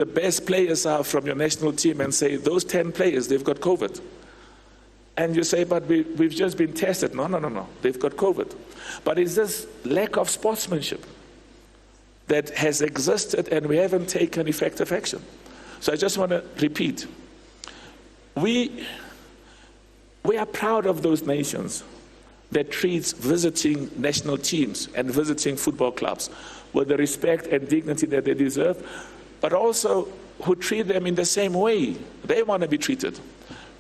the best players are from your national team and say, those 10 players, they've got COVID. And you say, but we've just been tested. No, they've got COVID. But it's this lack of sportsmanship that has existed and we haven't taken effective action. So I just want to repeat, we are proud of those nations that treats visiting national teams and visiting football clubs with the respect and dignity that they deserve, but also who treat them in the same way they want to be treated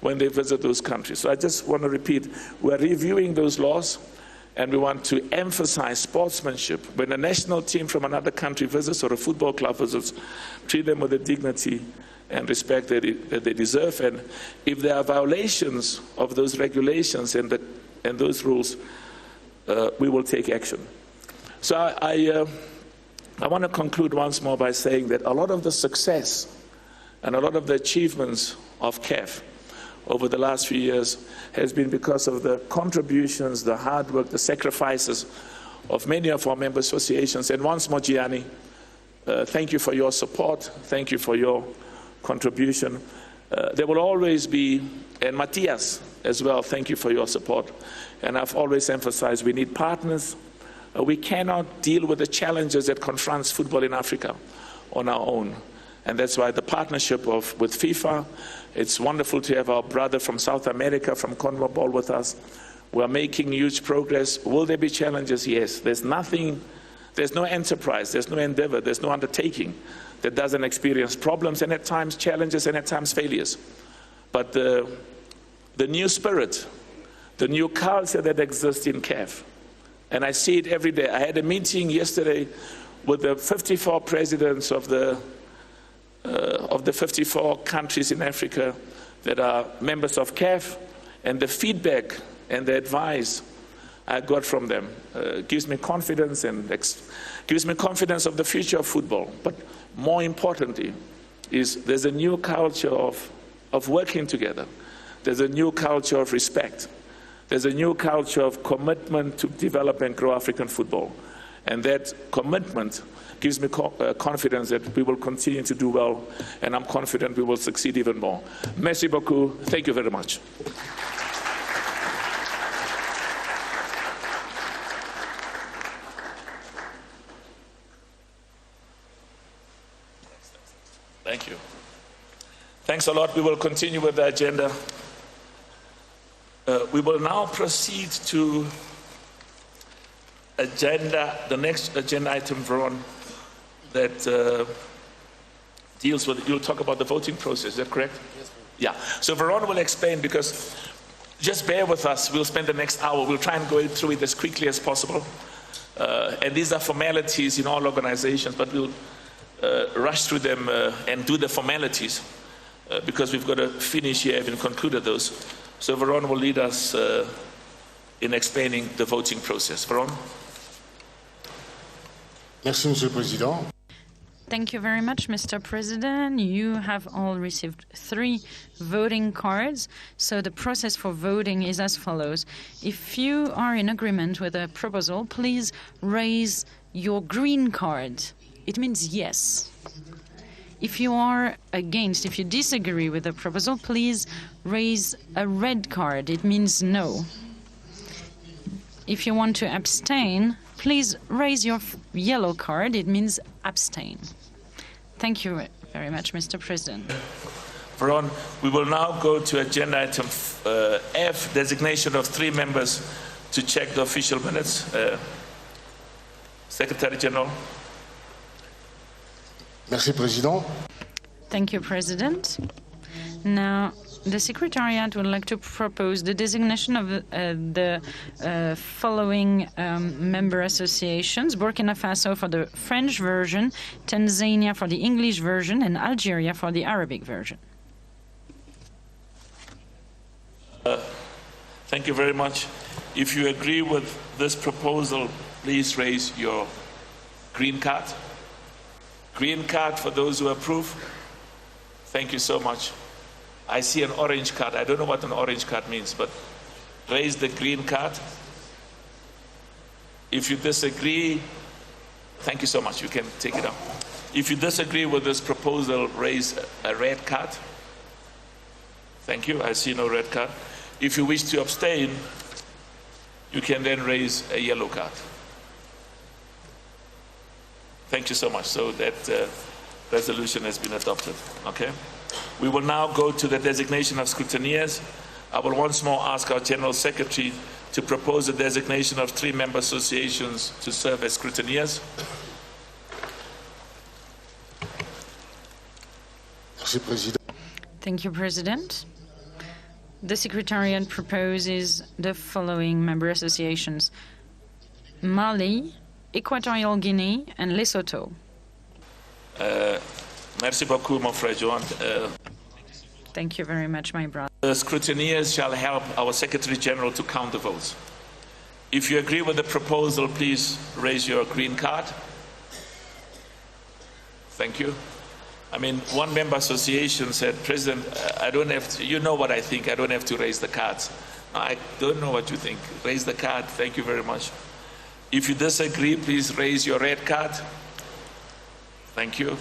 when they visit those countries. So I just want to repeat, we're reviewing those laws and we want to emphasize sportsmanship. When a national team from another country visits or a football club visits, treat them with the dignity and respect that they deserve. And if there are violations of those regulations and those rules, we will take action. So I want to conclude once more by saying that a lot of the success and a lot of the achievements of CAF over the last few years has been because of the contributions, the hard work, the sacrifices of many of our member associations. And once more, Gianni, thank you for your support. Thank you for your contribution. There will always be, and Matthias as well, thank you for your support. And I've always emphasized we need partners. We cannot deal with the challenges that confronts football in Africa on our own. And that's why the partnership with FIFA, it's wonderful to have our brother from South America, from CONMEBOL with us. We're making huge progress. Will there be challenges? Yes. There's no enterprise, there's no endeavor, there's no undertaking that doesn't experience problems and at times challenges and at times failures. But the new spirit, the new culture that exists in CAF, and I see it every day. I had a meeting yesterday with the 54 presidents of the 54 countries in Africa that are members of CAF, and the feedback and the advice I got from them gives me confidence and gives me confidence of the future of football. But more importantly, there's a new culture of working together. There's a new culture of respect. There's a new culture of commitment to develop and grow African football. And that commitment gives me confidence that we will continue to do well, and I'm confident we will succeed even more. Merci beaucoup. Thank you very much. Thank you. Thanks a lot. We will continue with the agenda. We will now proceed to the next agenda item, Veron, that deals with, you'll talk about the voting process, is that correct? Yes. Yeah, so Veron will explain, because just bear with us, we'll spend the next hour, we'll try and go through it as quickly as possible. And these are formalities in all organizations, but we'll rush through them and do the formalities because we've got to finish here, having concluded those. So Veron will lead us in explaining the voting process. Veron? Merci, Monsieur le Président. Thank you very much, Mr. President. You have all received 3 voting cards. So the process for voting is as follows. If you are in agreement with a proposal, please raise your green card. It means yes. If you are against, if you disagree with the proposal, please raise a red card. It means no. If you want to abstain, please raise your yellow card. It means abstain. Thank you very much, Mr. President. Veron, we will now go to agenda item F, designation of 3 members to check the official minutes. Secretary General. Merci, Président. Thank you, President. Now, the Secretariat would like to propose the designation of the following member associations: Burkina Faso for the French version, Tanzania for the English version, and Algeria for the Arabic version. Thank you very much. If you agree with this proposal, please raise your green card. Green card for those who approve. Thank you so much. I see an orange card. I don't know what an orange card means, but raise the green card. If you disagree, thank you so much. You can take it up. If you disagree with this proposal, raise a red card. Thank you. I see no red card. If you wish to abstain, you can then raise a yellow card. Thank you so much. So that resolution has been adopted. Okay. We will now go to the designation of scrutineers. I will once more ask our General Secretary to propose the designation of 3 member associations to serve as scrutineers. Thank you, President. The Secretariat proposes the following member associations: Mali, Equatorial Guinea, and Lesotho. Merci beaucoup, mon frère Joan. Thank you very much, my brother. The scrutineers shall help our Secretary General to count the votes. If you agree with the proposal, please raise your green card. Thank you. I mean, one member association said, President, I don't have to, you know what I think, I don't have to raise the cards. No, I don't know what you think. Raise the card. Thank you very much. If you disagree, please raise your red card. Thank you.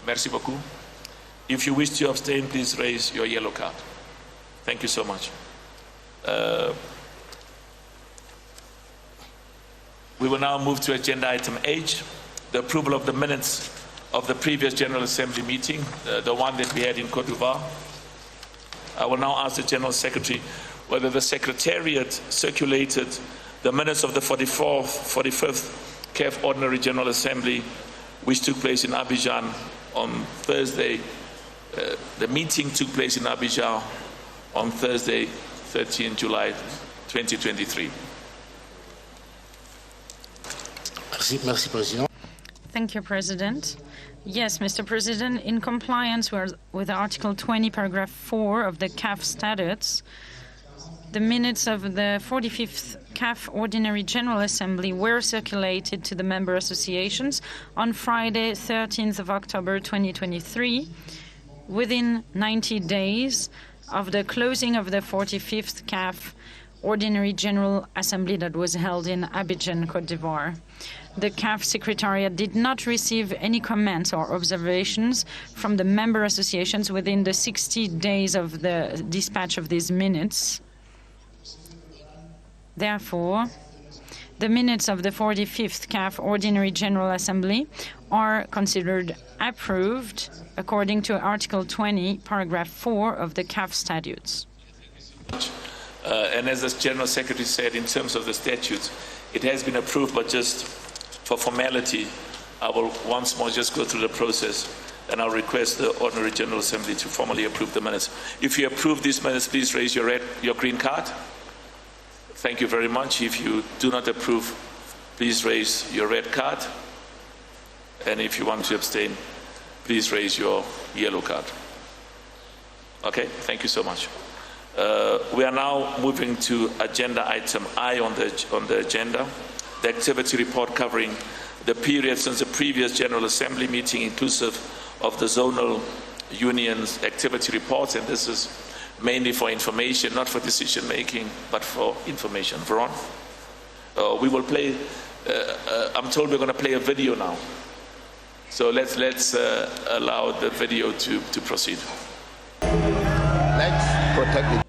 Merci beaucoup. If you wish to abstain, please raise your yellow card. Thank you so much. We will now move to agenda item H, the approval of the minutes of the previous General Assembly meeting, the one that we had in Côte d'Ivoire. I will now ask the General Secretary whether the Secretariat circulated the minutes of the 45th CAF Ordinary General Assembly, which took place in Abidjan on Thursday. The meeting took place in Abidjan on Thursday, 13 July 2023. Merci, Président. Thank you, President. Yes, Mr. President, in compliance with Article 20, Paragraph 4 of the CAF Statutes, the minutes of the 45th CAF Ordinary General Assembly were circulated to the member associations on Friday, 13th of October 2023, within 90 days of the closing of the 45th CAF Ordinary General Assembly that was held in Abidjan, Côte d'Ivoire. The CAF Secretariat did not receive any comments or observations from the member associations within the 60 days of the dispatch of these minutes. Therefore, the minutes of the 45th CAF Ordinary General Assembly are considered approved according to Article 20, Paragraph 4 of the CAF Statutes. And as the General Secretary said, in terms of the statutes, it has been approved, but just for formality, I will once more just go through the process, and I'll request the Ordinary General Assembly to formally approve the minutes. If you approve these minutes, please raise your green card. Thank you very much. If you do not approve, please raise your red card. And if you want to abstain, please raise your yellow card. Okay, thank you so much. We are now moving to agenda item I on the agenda, the activity report covering the period since the previous General Assembly meeting, inclusive of the zonal unions activity reports, and this is mainly for information, not for decision making, but for information. Veron, we will play. I'm told we're going to play a video now, so let's allow the video to proceed. Let's protect it.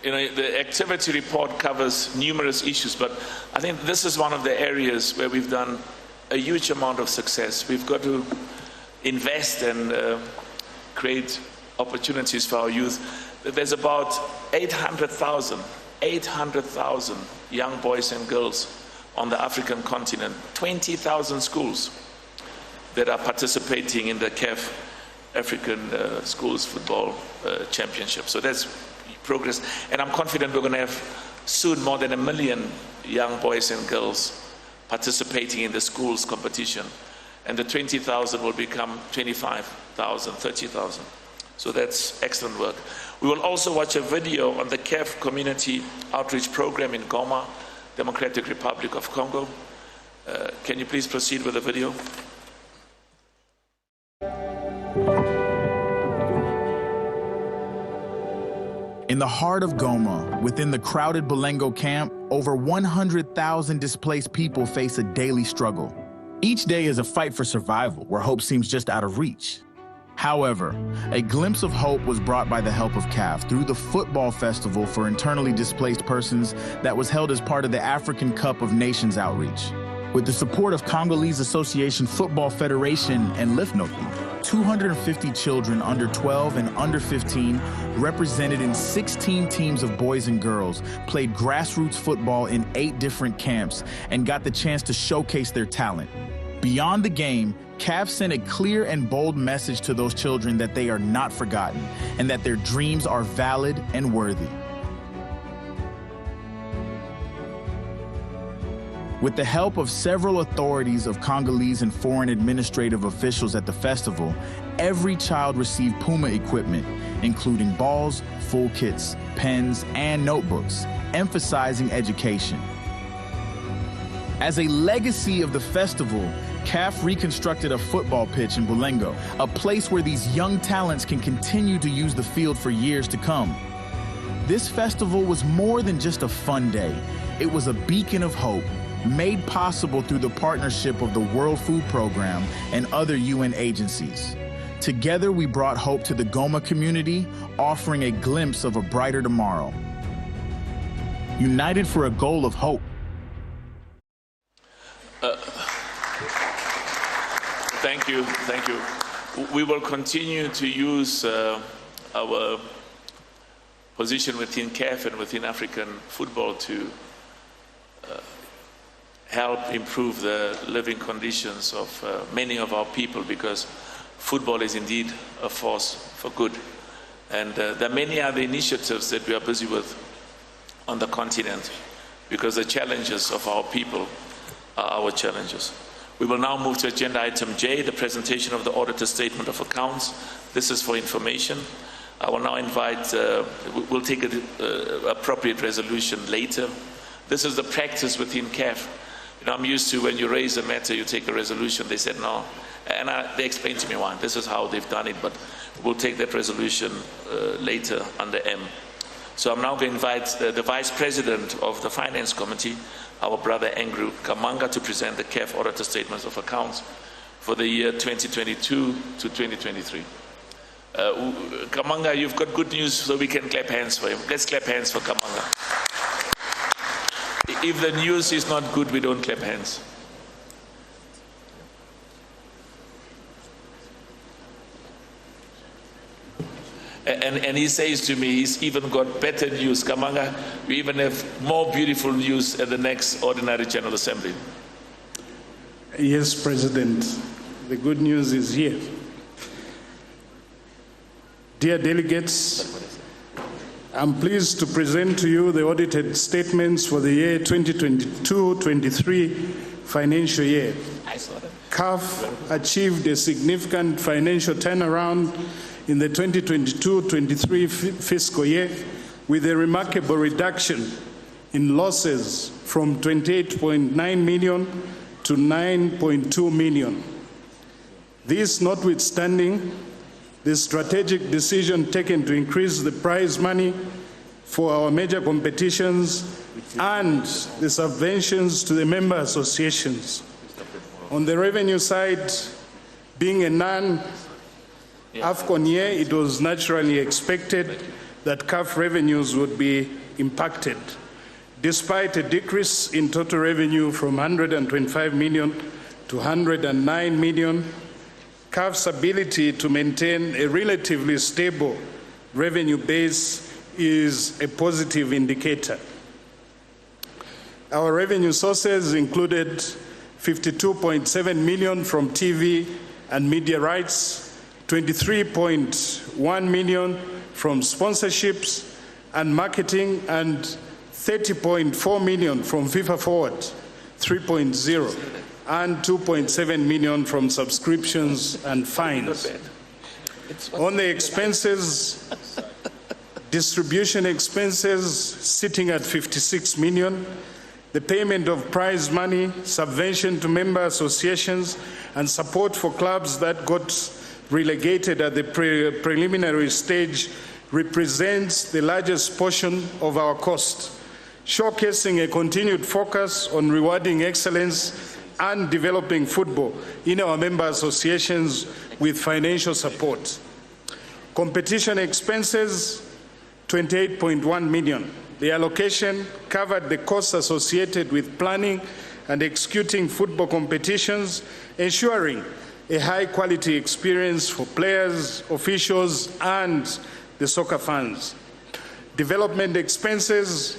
The activity report covers numerous issues, but I think this is one of the areas where we've done a huge amount of success. We've got to invest and create opportunities for our youth. There's about 800,000 young boys and girls on the African continent, 20,000 schools that are participating in the CAF African Schools Football Championship. So that's progress, and I'm confident we're going to have soon more than 1 million young boys and girls participating in the schools competition, and the 20,000 will become 25,000, 30,000. So that's excellent work. We will also watch a video on the CAF Community Outreach Program in Goma, Democratic Republic of Congo. Can you please proceed with the video? In the heart of Goma, within the crowded Balengo camp, over 100,000 displaced people face a daily struggle. Each day is a fight for survival where hope seems just out of reach. However, a glimpse of hope was brought by the help of CAF through the football festival for internally displaced persons that was held as part of the African Cup of Nations outreach. With the support of Congolese Association Football Federation and Lifnoki, 250 children under 12 and under 15, represented in 16 teams of boys and girls, played grassroots football in 8 different camps and got the chance to showcase their talent. Beyond the game, CAF sent a clear and bold message to those children that they are not forgotten and that their dreams are valid and worthy. With the help of several authorities of Congolese and foreign administrative officials at the festival, every child received Puma equipment, including balls, full kits, pens, and notebooks, emphasizing education. As a legacy of the festival, CAF reconstructed a football pitch in Bulengo, a place where these young talents can continue to use the field for years to come. This festival was more than just a fun day. It was a beacon of hope, made possible through the partnership of the World Food Program and other UN agencies. Together, we brought hope to the Goma community, offering a glimpse of a brighter tomorrow. United for a goal of hope. Thank you. We will continue to use our position within CAF and within African football to help improve the living conditions of many of our people, because football is indeed a force for good. And there are many other initiatives that we are busy with on the continent, because the challenges of our people are our challenges. We will now move to agenda item J, the presentation of the auditor's statement of accounts. This is for information. I will now invite, we'll take an appropriate resolution later. This is the practice within CAF. You know, I'm used to when you raise a matter, you take a resolution. They said no, and they explained to me why. This is how they've done it, but we'll take that resolution later under M. So I'm now going to invite the Vice President of the Finance Committee, our brother Andrew Kamanga, to present the CAF Auditor Statements of Accounts for the year 2022 to 2023. Kamanga, you've got good news, so we can clap hands for him. Let's clap hands for Kamanga. If the news is not good, we don't clap hands. And he says to me, he's even got better news. Kamanga, we even have more beautiful news at the next Ordinary General Assembly. Yes, President. The good news is here. Dear delegates, I'm pleased to present to you the audited statements for the year 2022-23 financial year. CAF achieved a significant financial turnaround in the 2022-23 fiscal year, with a remarkable reduction in losses from 28.9 million to 9.2 million. This notwithstanding the strategic decision taken to increase the prize money for our major competitions and the subventions to the member associations. On the revenue side, being a non-AFCON year, it was naturally expected that CAF revenues would be impacted. Despite a decrease in total revenue from 125 million to 109 million, CAF's ability to maintain a relatively stable revenue base is a positive indicator. Our revenue sources included 52.7 million from TV and media rights, 23.1 million from sponsorships and marketing, and 30.4 million from FIFA Forward 3.0, and 2.7 million from subscriptions and fines. On the expenses, distribution expenses sitting at 56 million, the payment of prize money, subvention to member associations, and support for clubs that got relegated at the preliminary stage represents the largest portion of our cost, showcasing a continued focus on rewarding excellence and developing football in our member associations with financial support. Competition expenses, 28.1 million. The allocation covered the costs associated with planning and executing football competitions, ensuring a high-quality experience for players, officials, and the soccer fans. Development expenses,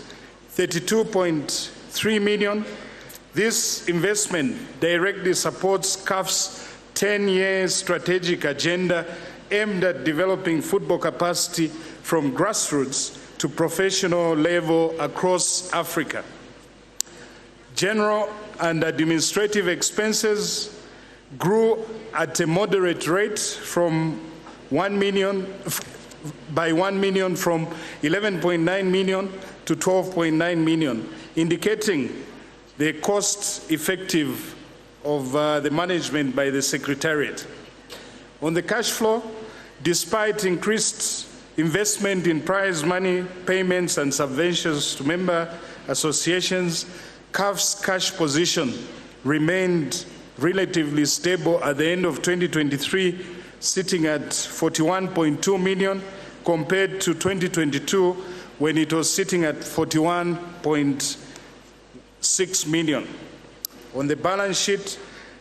32.3 million. This investment directly supports CAF's 10-year strategic agenda aimed at developing football capacity from grassroots to professional level across Africa. General and administrative expenses grew at a moderate rate from 1 million by 1 million from 11.9 million to 12.9 million, indicating the cost effective of the management by the Secretariat. On the cash flow, despite increased investment in prize money payments and subventions to member associations, CAF's cash position remained relatively stable at the end of 2023, sitting at 41.2 million compared to 2022 when it was sitting at 41.6 million. On the balance sheet,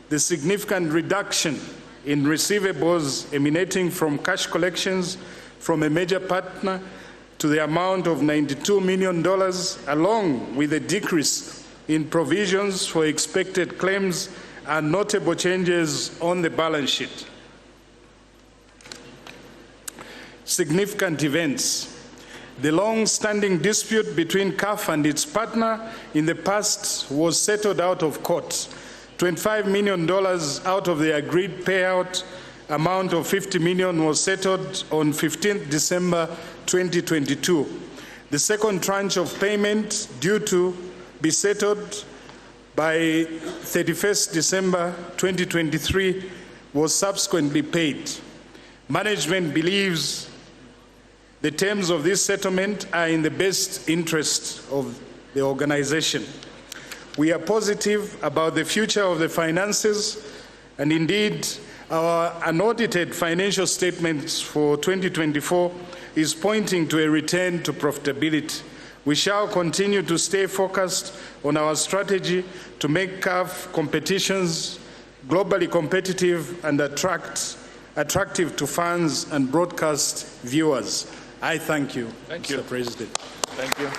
the significant reduction in receivables emanating from cash collections from a major partner to the amount of $92 million, along with a decrease in provisions for expected claims, are notable changes on the balance sheet. Significant events. The long-standing dispute between CAF and its partner in the past was settled out of court. $25 million out of the agreed payout amount of $50 million was settled on 15th December 2022. The second tranche of payment due to be settled by 31st December 2023 was subsequently paid. Management believes the terms of this settlement are in the best interest of the organization. We are positive about the future of the finances, and indeed, our unaudited financial statements for 2024 is pointing to a return to profitability. We shall continue to stay focused on our strategy to make CAF competitions globally competitive and attractive to fans and broadcast viewers. I thank you, Mr. President. Thank you.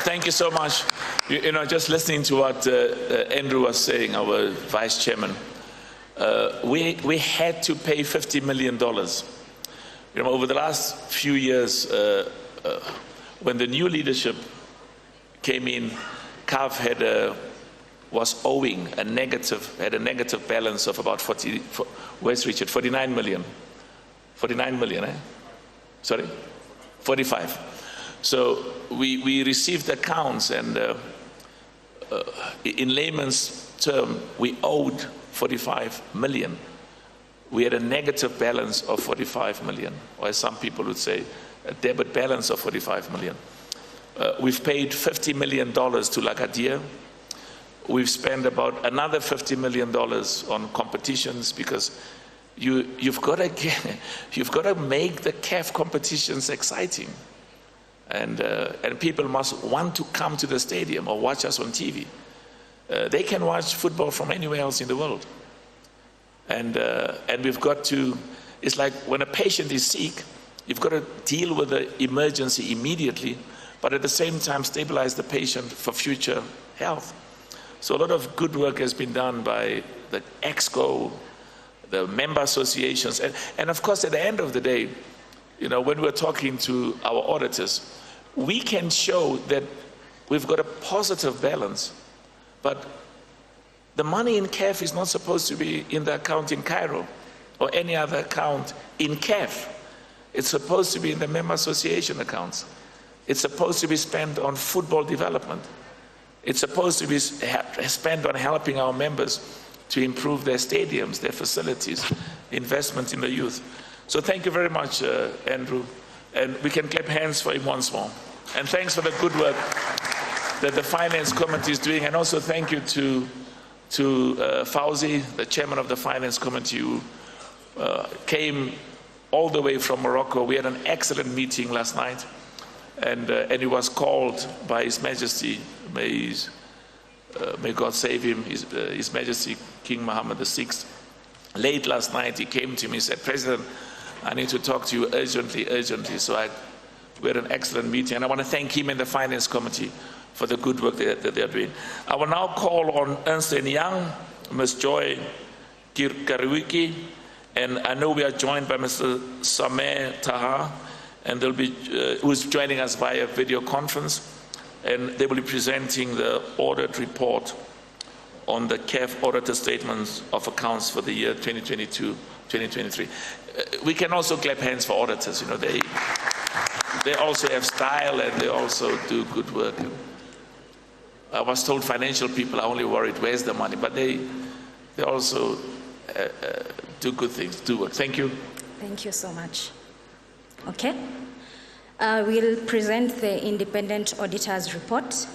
Thank you so much. You know, just listening to what Andrew was saying, our vice chairman, we had to pay $50 million. You know, over the last few years, when the new leadership came in, CAF was owing had a negative balance of about 49 million. 49 million, eh? Sorry? 45. So we received accounts, and in layman's term, we owed 45 million. We had a negative balance of 45 million, or as some people would say, a debit balance of 45 million. We've paid $50 million to Lagadia. We've spent about another $50 million on competitions, because you've got to make the CAF competitions exciting, and people must want to come to the stadium or watch us on TV. They can watch football from anywhere else in the world, and we've got to. It's like when a patient is sick, you've got to deal with the emergency immediately, but at the same time stabilize the patient for future health. So a lot of good work has been done by the EXCO, the member associations, and of course, at the end of the day, you know, when we're talking to our auditors, we can show that we've got a positive balance, but the money in CAF is not supposed to be in the account in Cairo or any other account in CAF. It's supposed to be in the member association accounts. It's supposed to be spent on football development. It's supposed to be spent on helping our members to improve their stadiums, their facilities, investment in the youth. So thank you very much, Andrew. And we can clap hands for him once more. And thanks for the good work that the Finance Committee is doing, and also thank you to Fauzi, the chairman of the Finance Committee, who came all the way from Morocco. We had an excellent meeting last night, and he was called by His Majesty, may God save him, His Majesty King Mohammed VI. Late last night, he came to me and said, "President, I need to talk to you urgently. So we had an excellent meeting, and I want to thank him and the Finance Committee for the good work that they're doing. I will now call on Ernst & Young, Ms. Joy Kirkariwiki, and I know we are joined by Mr. Sameh Taha, and they'll be, who's joining us via video conference, and they will be presenting the audit report on the CAF auditor statements of accounts for the year 2022-2023. We can also clap hands for auditors. You know, they also have style, and they also do good work. I was told financial people are only worried where's the money, but they also do good things, do work. Thank you. Thank you so much. Okay. We'll present the independent auditor's report.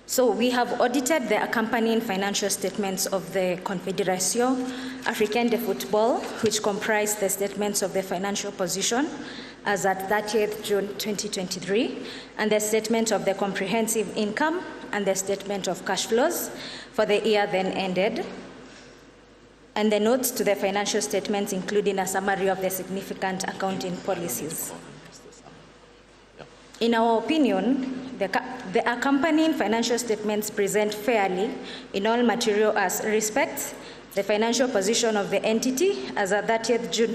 So we have audited the accompanying financial statements of the Confederación Africaine de Football, which comprise the statements of the financial position as at 30th June 2023, and the statement of the comprehensive income and the statement of cash flows for the year then ended, and the notes to the financial statements, including a summary of the significant accounting policies. In our opinion, the accompanying financial statements present fairly in all material as respects the financial position of the entity as of 30th June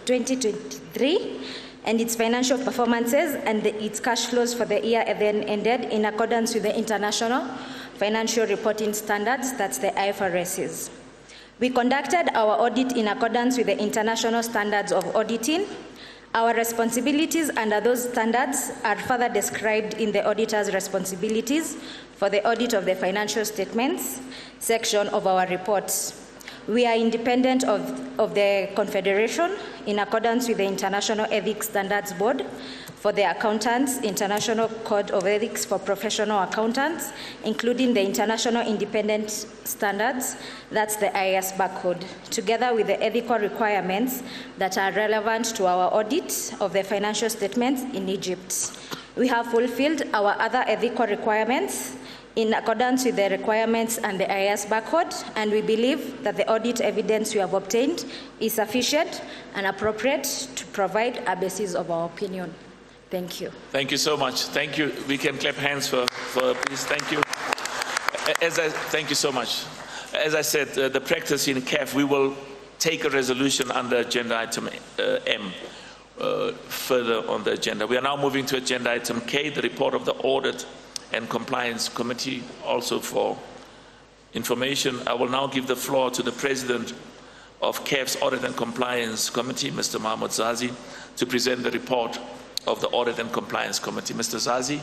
2023 and its financial performances and its cash flows for the year then ended in accordance with the international financial reporting standards, that's the IFRSs. We conducted our audit in accordance with the international standards of auditing. Our responsibilities under those standards are further described in the auditor's responsibilities for the audit of the financial statements section of our reports. We are independent of the Confederation in accordance with the International Ethics Standards Board for the Accountants, International Code of Ethics for Professional Accountants, including the International Independent Standards, that's the IASB code, together with the ethical requirements that are relevant to our audit of the financial statements in Egypt. We have fulfilled our other ethical requirements in accordance with the requirements and the IASB code, and we believe that the audit evidence we have obtained is sufficient and appropriate to provide a basis of our opinion. Thank you. Thank you so much. Thank you. We can clap hands for please. Thank you. Thank you so much. As I said, the practice in CAF, we will take a resolution under agenda item M further on the agenda. We are now moving to agenda item K, the report of the Audit and Compliance Committee. Also for information, I will now give the floor to the President of CAF's Audit and Compliance Committee, Mr. Mahmoud Zazi, to present the report of the Audit and Compliance Committee. Mr. Zazi,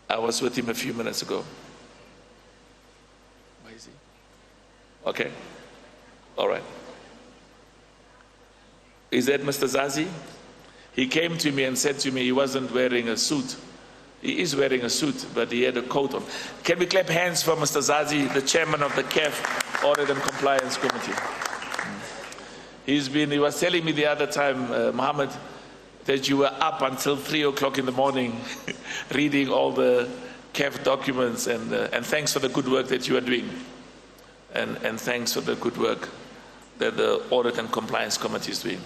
I was with him a few minutes ago. Where is he? Okay. All right. Is that Mr. Zazi? He came to me and said to me he wasn't wearing a suit. He is wearing a suit, but he had a coat on. Can we clap hands for Mr. Zazi, the chairman of the CAF Audit and Compliance Committee? He was telling me the other time, Mohammed, that you were up until 3 o'clock in the morning reading all the CAF documents, and thanks for the good work that you are doing. And thanks for the good work that the Audit and Compliance Committee is doing.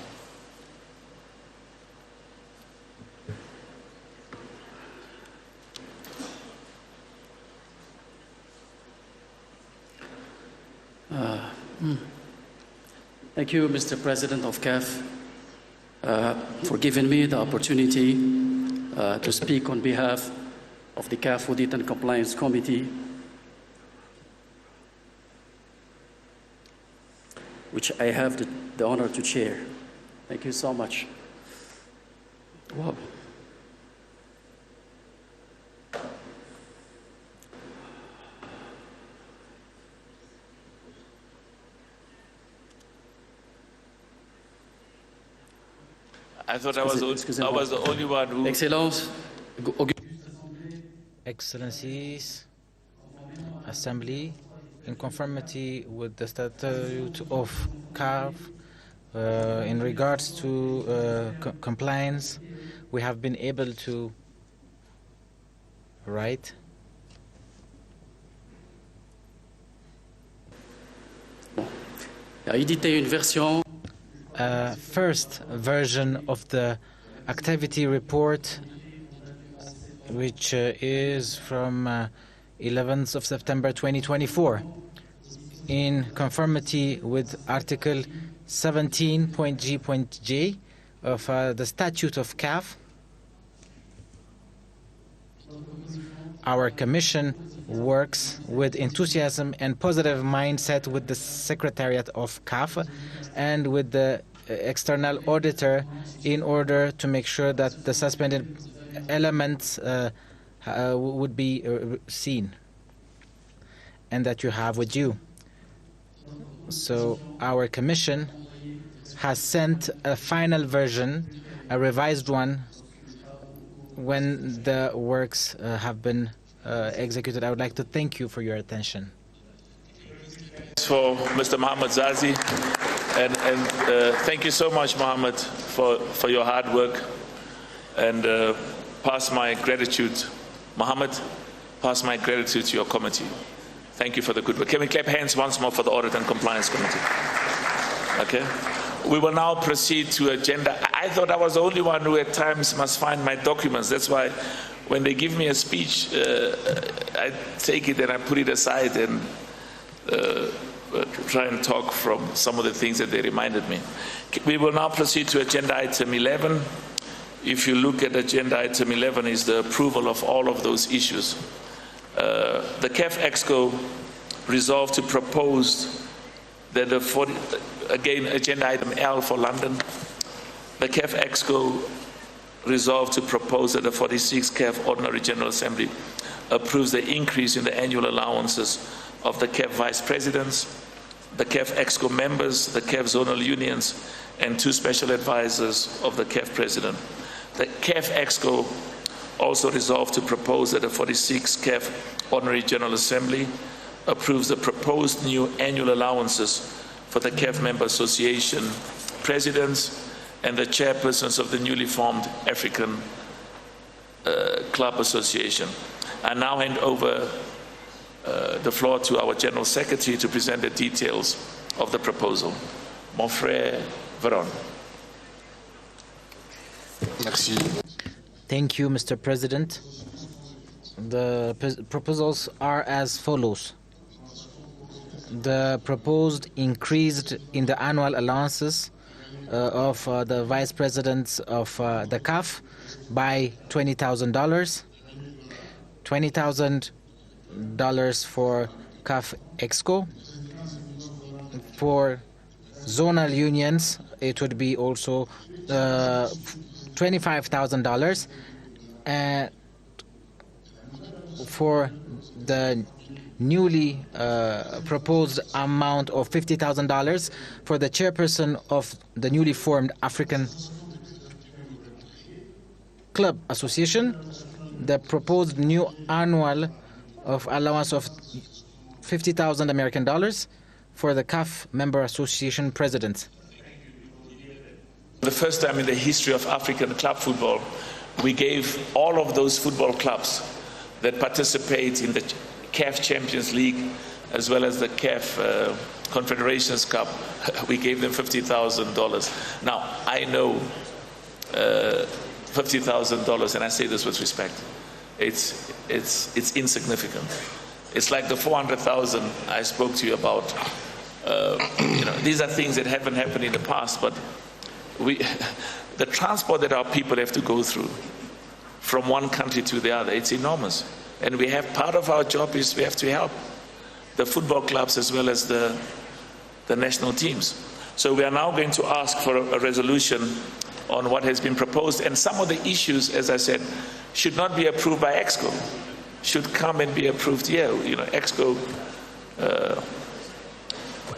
Thank you, Mr. President of CAF, for giving me the opportunity to speak on behalf of the CAF Audit and Compliance Committee, which I have the honor to chair. Thank you so much. Wow. I thought I was the only one who... Excellence, Excellencies, Assembly, in conformity with the Statute of CAF, in regards to compliance, we have been able to write édité une version first version of the activity report, which is from 11th of September 2024, in conformity with Article 17.G.J of the Statute of CAF. Our Commission works with enthusiasm and positive mindset with the Secretariat of CAF and with the external auditor in order to make sure that the suspended elements would be seen and that you have with you. So our Commission has sent a final version, a revised one, when the works have been executed. I would like to thank you for your attention. For Mr. Mohammed Zazi, and thank you so much, Mohammed, for your hard work, and pass my gratitude. Mohammed, pass my gratitude to your committee. Thank you for the good work. Can we clap hands once more for the Audit and Compliance Committee? Okay. We will now proceed to agenda. I thought I was the only one who at times must find my documents. That's why when they give me a speech, I take it and I put it aside and try and talk from some of the things that they reminded me. We will now proceed to agenda item 11. If you look at agenda item 11 is the approval of all of those issues. The CAF Exco resolved to propose that again, agenda item L for London. The CAF Exco resolved to propose that the 46th CAF Ordinary General Assembly approves the increase in the annual allowances of the CAF Vice Presidents, the CAF Exco members, the CAF Zonal Unions, and 2 special advisors of the CAF President. The CAF Exco also resolved to propose that the 46th CAF Ordinary General Assembly approves the proposed new annual allowances for the CAF Member Association Presidents and the chairpersons of the newly formed African Club Association. I now hand over the floor to our General Secretary to present the details of the proposal. Mon frère Veron. Merci. Thank you, Mr. President. The proposals are as follows. The proposed increase in the annual allowances of the vice presidents of the CAF by $20,000, $20,000 for CAF Exco. For zonal unions, it would be also $25,000, and for the newly proposed amount of $50,000 for the chairperson of the newly formed African Club Association, the proposed new annual of allowance of 50,000 American dollars for the CAF Member Association President. The first time in the history of African club football, we gave all of those football clubs that participate in the CAF Champions League as well as the CAF Confederations Cup, we gave them $50,000. Now, I know $50,000, and I say this with respect, it's insignificant. It's like the 400,000 I spoke to you about. These are things that haven't happened in the past, but the transport that our people have to go through from one country to the other, it's enormous. And we have, part of our job is we have to help the football clubs as well as the national teams. So we are now going to ask for a resolution on what has been proposed, and some of the issues, as I said, should not be approved by EXCO, should come and be approved here. EXCO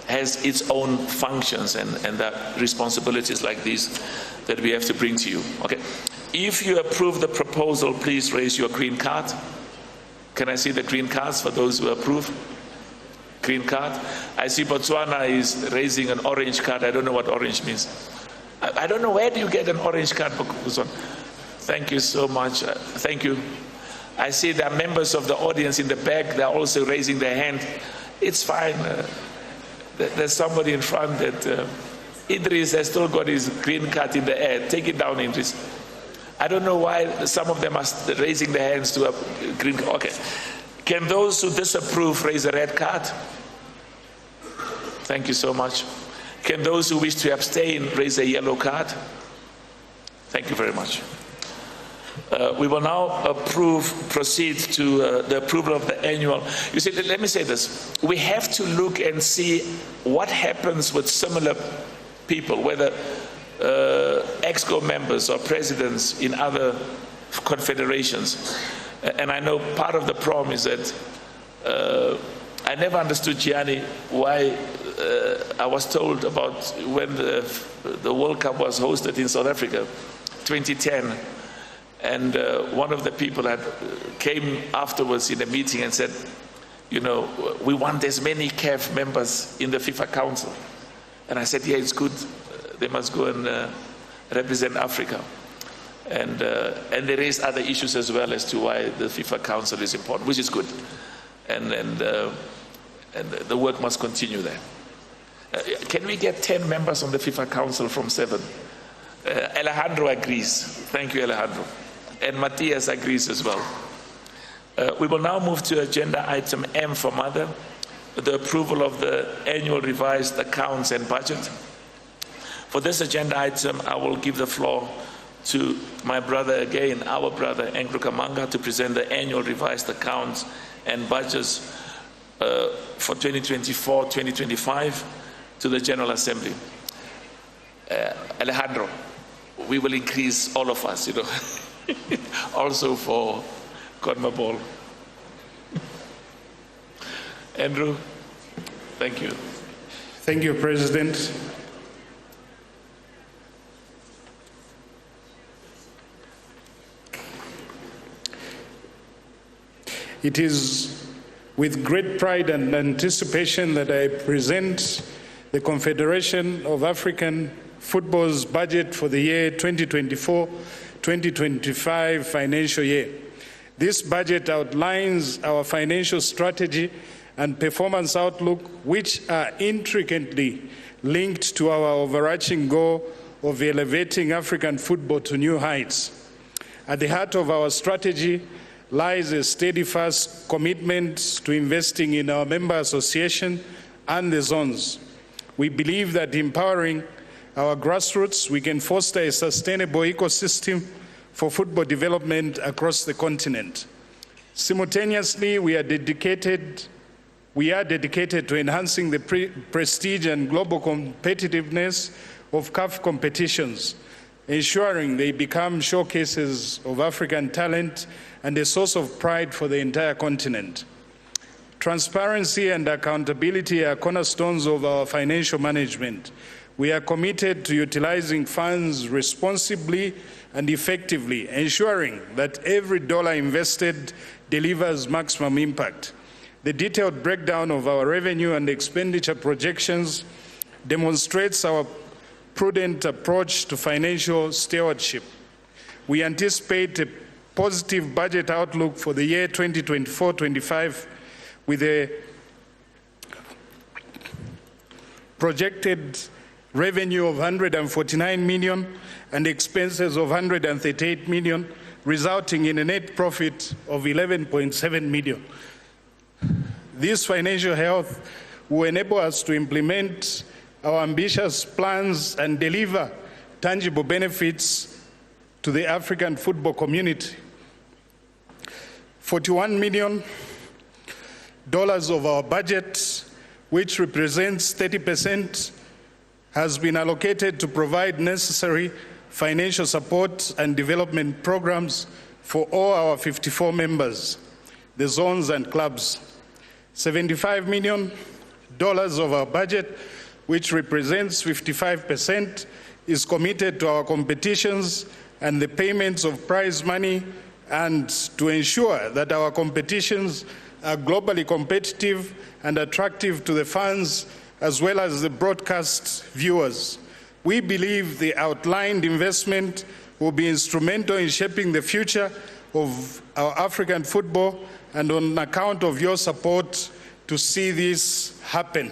has its own functions and that responsibilities like these that we have to bring to you. Okay. If you approve the proposal, please raise your green card. Can I see the green cards for those who approve? Green card. I see Botswana is raising an orange card. I don't know what orange means. I don't know, where do you get an orange card for Botswana? Thank you so much. Thank you. I see there are members of the audience in the back. They're also raising their hand. It's fine. There's somebody in front that Idris has still got his green card in the air. Take it down, Idris. I don't know why some of them are raising their hands to a green card. Okay. Can those who disapprove raise a red card? Thank you so much. Can those who wish to abstain raise a yellow card? Thank you very much. We will now proceed to the approval of the annual. You see, let me say this. We have to look and see what happens with similar people, whether EXCO members or presidents in other confederations. And I know part of the problem is that I never understood, Gianni, why I was told about when the World Cup was hosted in South Africa, 2010, and one of the people that came afterwards in a meeting and said, you know, we want as many CAF members in the FIFA Council. And I said, yeah, it's good. They must go and represent Africa. And there is other issues as well as to why the FIFA Council is important, which is good. And the work must continue there. Can we get 10 members on the FIFA Council from 7? Alejandro agrees. Thank you, Alejandro. And Matthias agrees as well. We will now move to agenda item M for Mother, the approval of the annual revised accounts and budget. For this agenda item, I will give the floor to my brother again, our brother, Andrew Kamanga, to present the annual revised accounts and budgets for 2024-2025 to the General Assembly. Alejandro, we will increase all of us, you know, also for CONMEBOL. Andrew, thank you. Thank you, President. It is with great pride and anticipation that I present the Confederation of African Football's budget for the year 2024-2025 financial year. This budget outlines our financial strategy and performance outlook, which are intricately linked to our overarching goal of elevating African football to new heights. At the heart of our strategy lies a steadfast commitment to investing in our member association and the zones. We believe that empowering our grassroots, we can foster a sustainable ecosystem for football development across the continent. Simultaneously, we are dedicated to enhancing the prestige and global competitiveness of CAF competitions, ensuring they become showcases of African talent and a source of pride for the entire continent. Transparency and accountability are cornerstones of our financial management. We are committed to utilizing funds responsibly and effectively, ensuring that every dollar invested delivers maximum impact. The detailed breakdown of our revenue and expenditure projections demonstrates our prudent approach to financial stewardship. We anticipate a positive budget outlook for the year 2024-25 with a projected revenue of 149 million and expenses of 138 million, resulting in a net profit of 11.7 million. This financial health will enable us to implement our ambitious plans and deliver tangible benefits to the African football community. $41 million of our budget, which represents 30%, has been allocated to provide necessary financial support and development programs for all our 54 members, the zones and clubs. $75 million of our budget, which represents 55%, is committed to our competitions and the payments of prize money and to ensure that our competitions are globally competitive and attractive to the fans as well as the broadcast viewers. We believe the outlined investment will be instrumental in shaping the future of our African football, and on account of your support to see this happen,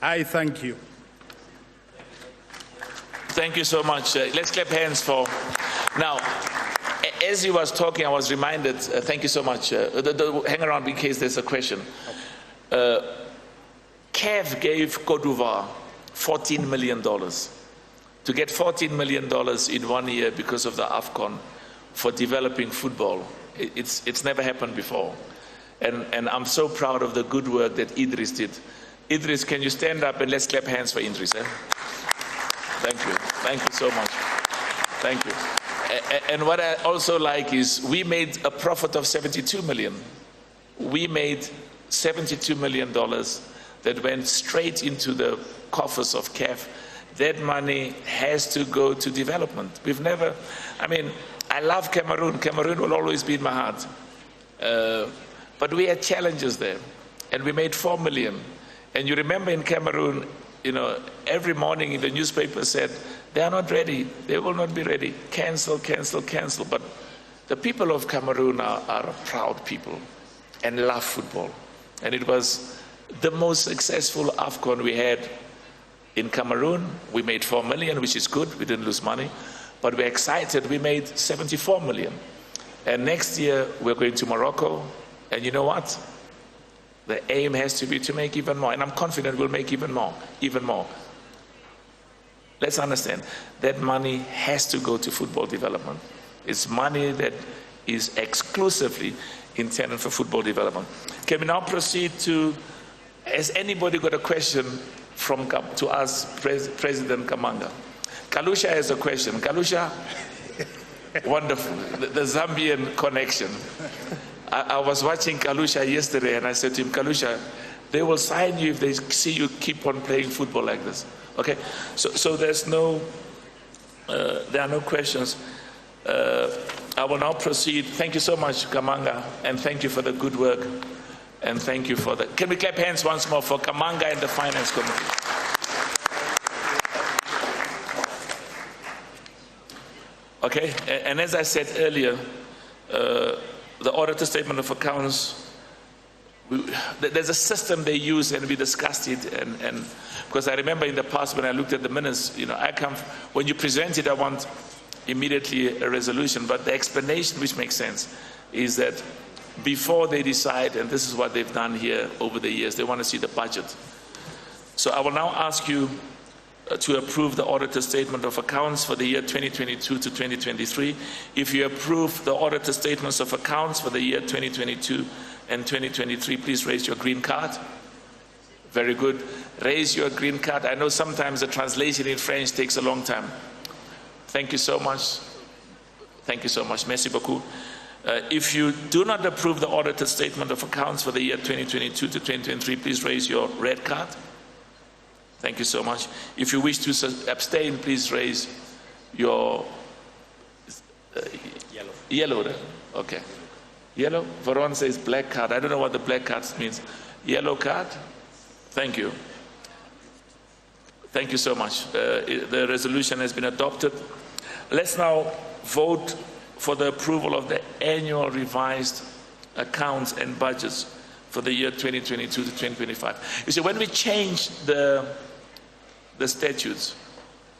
I thank you. Thank you so much. Let's clap hands for. Now, as he was talking, I was reminded, thank you so much. Hang around in case there's a question. CAF gave Côte d'Ivoire $14 million. To get $14 million in 1 year because of the AFCON for developing football, it's never happened before. And I'm so proud of the good work that Idris did. Idris, can you stand up and let's clap hands for Idris? Eh? Thank you. Thank you so much. Thank you. And what I also like is we made a profit of 72 million. We made $72 million that went straight into the coffers of CAF. That money has to go to development. We've never, I mean, I love Cameroon. Cameroon will always be in my heart. But we had challenges there. And we made 4 million. And you remember in Cameroon, you know, every morning in the newspaper said, they are not ready. They will not be ready. Cancel, cancel, cancel. But the people of Cameroon are proud people and love football. And it was the most successful AFCON we had in Cameroon. We made 4 million, which is good. We didn't lose money. But we're excited. We made 74 million. And next year, we're going to Morocco. And you know what? The aim has to be to make even more. And I'm confident we'll make even more, even more. Let's understand, that money has to go to football development. It's money that is exclusively intended for football development. Can we now proceed to, has anybody got a question to us, President Kamanga? Kalusha has a question. Kalusha, wonderful, the Zambian connection. I was watching Kalusha yesterday and I said to him, Kalusha, they will sign you if they see you keep on playing football like this. Okay, so there's no, there are no questions. I will now proceed. Thank you so much, Kamanga, and thank you for the good work. And thank you for the, can we clap hands once more for Kamanga and the Finance Committee? Okay, and as I said earlier, the auditor statement of accounts, there's a system they use and we discussed it, and because I remember in the past when I looked at the minutes, you know, when you present it, I want immediately a resolution, but the explanation which makes sense is that before they decide, and this is what they've done here over the years, they want to see the budget. So I will now ask you to approve the auditor statement of accounts for the year 2022 to 2023. If you approve the auditor statements of accounts for the year 2022 and 2023, please raise your green card. Very good. Raise your green card. I know sometimes the translation in French takes a long time. Thank you so much. Thank you so much. Merci beaucoup. If you do not approve the auditor statement of accounts for the year 2022 to 2023, please raise your red card. Thank you so much. If you wish to abstain, please raise your yellow. Okay. Yellow? Veron says black card. I don't know what the black card means. Yellow card? Thank you. Thank you so much. The resolution has been adopted. Let's now vote for the approval of the annual revised accounts and budgets for the year 2022 to 2025. You see, when we changed the statutes,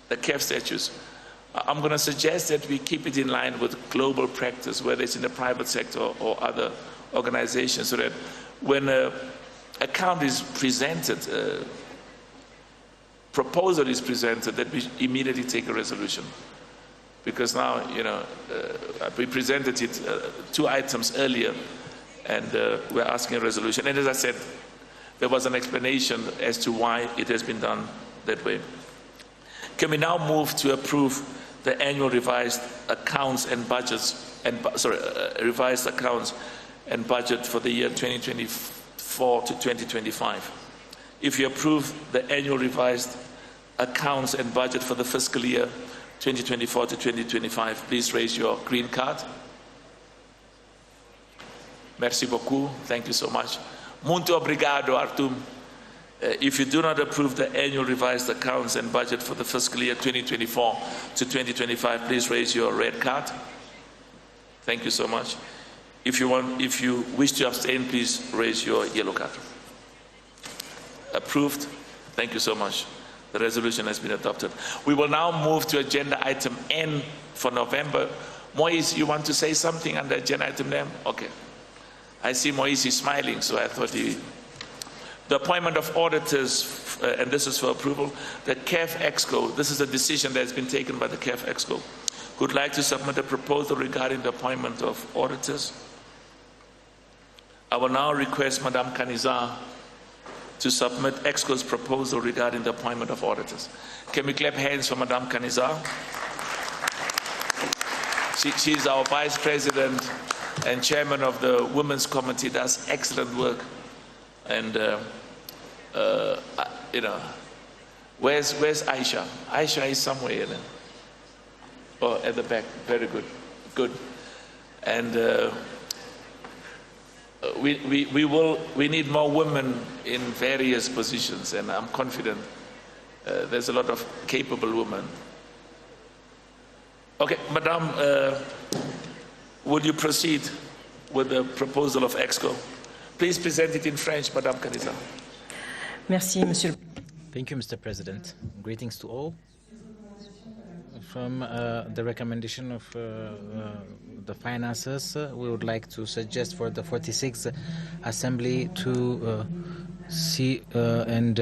the CAF statutes, I'm going to suggest that we keep it in line with global practice, whether it's in the private sector or other organizations, so that when an account is presented, proposal is presented, that we immediately take a resolution. Because now, you know, we presented it 2 items earlier, and we're asking a resolution. And as I said, there was an explanation as to why it has been done that way. Can we now move to approve the annual revised accounts and budgets, and revised accounts and budget for the year 2024 to 2025? If you approve the annual revised accounts and budget for the fiscal year 2024 to 2025, please raise your green card. Merci beaucoup. Thank you so much. Muito obrigado, Artum. If you do not approve the annual revised accounts and budget for the fiscal year 2024 to 2025, please raise your red card. Thank you so much. If you wish to abstain, please raise your yellow card. Approved. Thank you so much. The resolution has been adopted. We will now move to agenda item N for November. Moise, you want to say something under agenda item N? Okay. I see Moise is smiling, so I thought he... The appointment of auditors, and this is for approval, the CAF EXCO. This is a decision that has been taken by the CAF EXCO. Would like to submit a proposal regarding the appointment of auditors. I will now request Madame Kanizar to submit EXCO's proposal regarding the appointment of auditors. Can we clap hands for Madame Kanizar? She's our Vice President and Chairman of the Women's Committee, does excellent work. And, you know, where's Aisha? Aisha is somewhere in it. Oh, at the back. Very good. Good. And we need more women in various positions, and I'm confident there's a lot of capable women. Okay, Madame, would you proceed with the proposal of EXCO? Please present it in French, Madame Kanizar. Merci, Monsieur. Thank you, Mr. President. Greetings to all. From the recommendation of the finances, we would like to suggest for the 46th Assembly to see and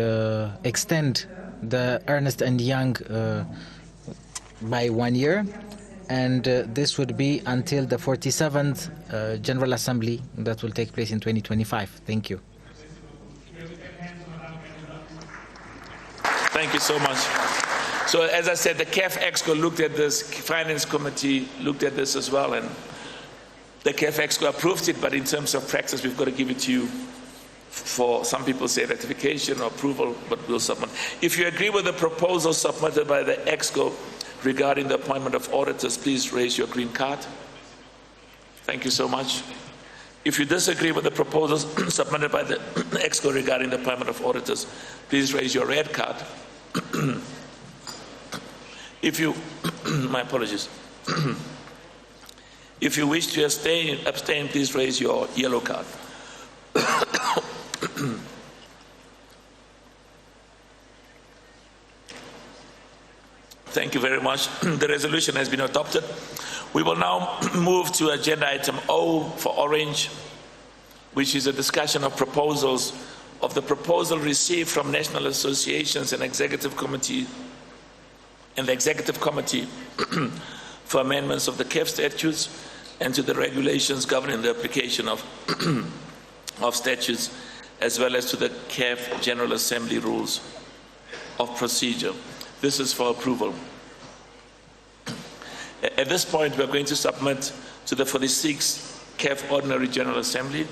extend the Ernst & Young by 1 year, and this would be until the 47th General Assembly that will take place in 2025. Thank you. Thank you so much. So as I said, the CAF EXCO looked at this, Finance Committee looked at this as well, and the CAF EXCO approved it, but in terms of practice, we've got to give it to you for, some people say ratification or approval, but we'll submit. If you agree with the proposal submitted by the EXCO regarding the appointment of auditors, please raise your green card. Thank you so much. If you disagree with the proposals submitted by the EXCO regarding the appointment of auditors, please raise your red card. If you, my apologies. If you wish to abstain, please raise your yellow card. Thank you very much. The resolution has been adopted. We will now move to agenda item O for Orange, which is a discussion of proposals of the proposal received from national associations and executive committee and the executive committee for amendments of the CAF statutes and to the regulations governing the application of of statutes, as well as to the CAF General Assembly rules of procedure. This is for approval. At this point, we are going to submit to the 46th CAF Ordinary General Assembly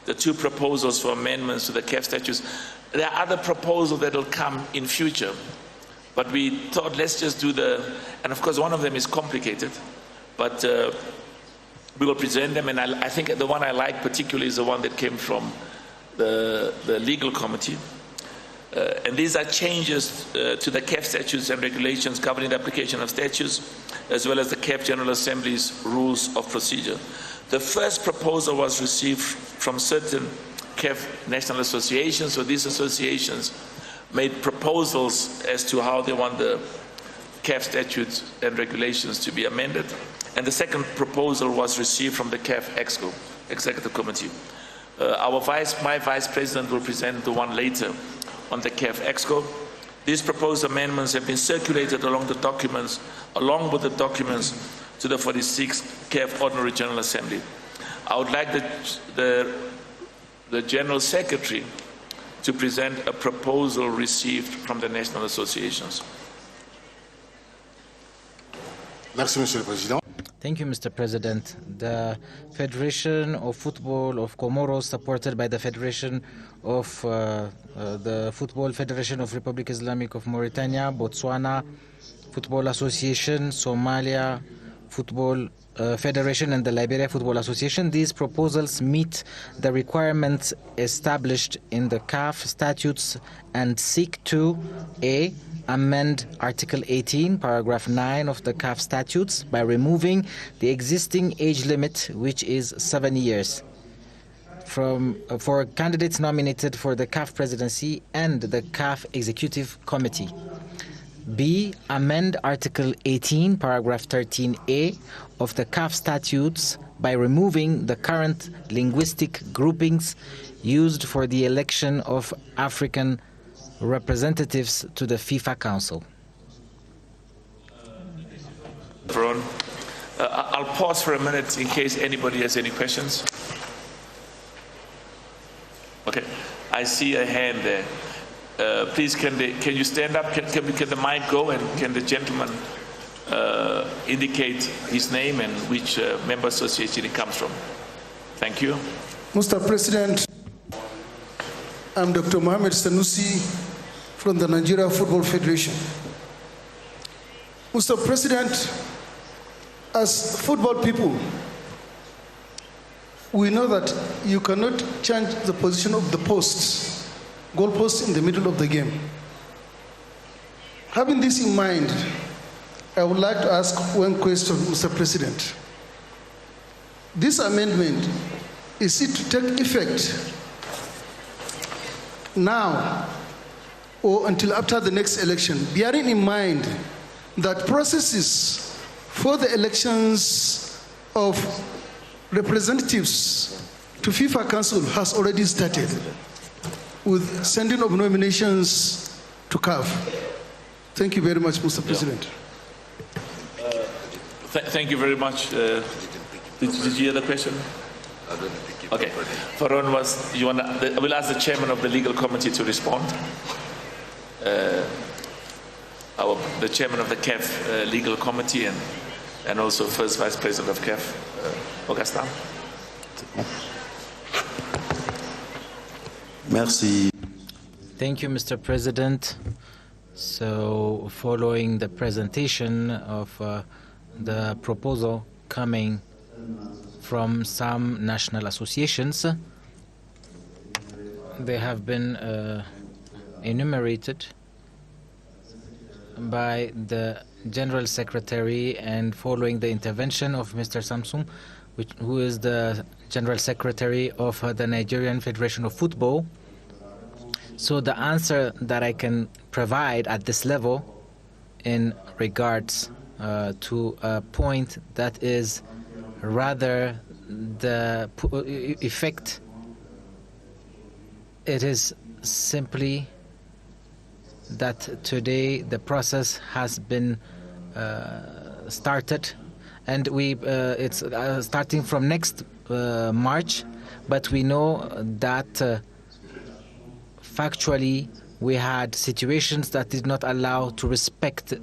the two proposals for amendments to the CAF statutes. There are other proposals that will come in future, but we thought let's just do and of course one of them is complicated, but we will present them, and I think the one I like particularly is the one that came from the legal committee. And these are changes to the CAF statutes and regulations governing the application of statutes, as well as the CAF General Assembly's rules of procedure. The first proposal was received from certain CAF national associations, so these associations made proposals as to how they want the CAF statutes and regulations to be amended. And the second proposal was received from the CAF EXCO, Executive Committee. My Vice President will present the one later on the CAF EXCO. These proposed amendments have been circulated along with the documents to the 46th CAF Ordinary General Assembly. I would like the General Secretary to present a proposal received from the national associations. Merci, Monsieur le Président. Thank you, Mr. President. The Federation of Football of Comoros, supported by the Federation of the Football Federation of Republic Islamic of Mauritania, Botswana, Football Association, Somalia, Football Federation and the Liberia Football Association. These proposals meet the requirements established in the CAF statutes and seek to A, amend Article 18, paragraph 9 of the CAF statutes by removing the existing age limit, which is 7 years, for candidates nominated for the CAF presidency and the CAF executive committee. B, amend Article 18, paragraph 13A of the CAF statutes by removing the current linguistic groupings used for the election of African representatives to the FIFA Council. Ron, I'll pause for a minute in case anybody has any questions. Okay, I see a hand there. Please, can you stand up? Can the mic go, and can the gentleman indicate his name and which member association he comes from? Thank you. Mr. President, I'm Dr. Mohamed Sanusi from the Nigeria Football Federation. Mr. President, as football people, we know that you cannot change the position of the goalposts in the middle of the game. Having this in mind, I would like to ask one question, Mr. President. This amendment, is it to take effect now or until after the next election, bearing in mind that processes for the elections of representatives to FIFA Council has already started with sending of nominations to CAF? Thank you very much, Mr. President. Thank you very much. Did you hear the question? Okay. Faron, we'll ask the chairman of the legal committee to respond. The chairman of the CAF legal committee and also first vice president of CAF, Augustin. Merci. Thank you, Mr. President. So, following the presentation of the proposal coming from some national associations, they have been enumerated by the General Secretary, and following the intervention of Mr. Samsung, who is the General Secretary of the Nigerian Federation of Football. So the answer that I can provide at this level in regards to a point that is rather the effect, it is simply that today the process has been started, and it's starting from next March, but we know that factually we had situations that did not allow to respect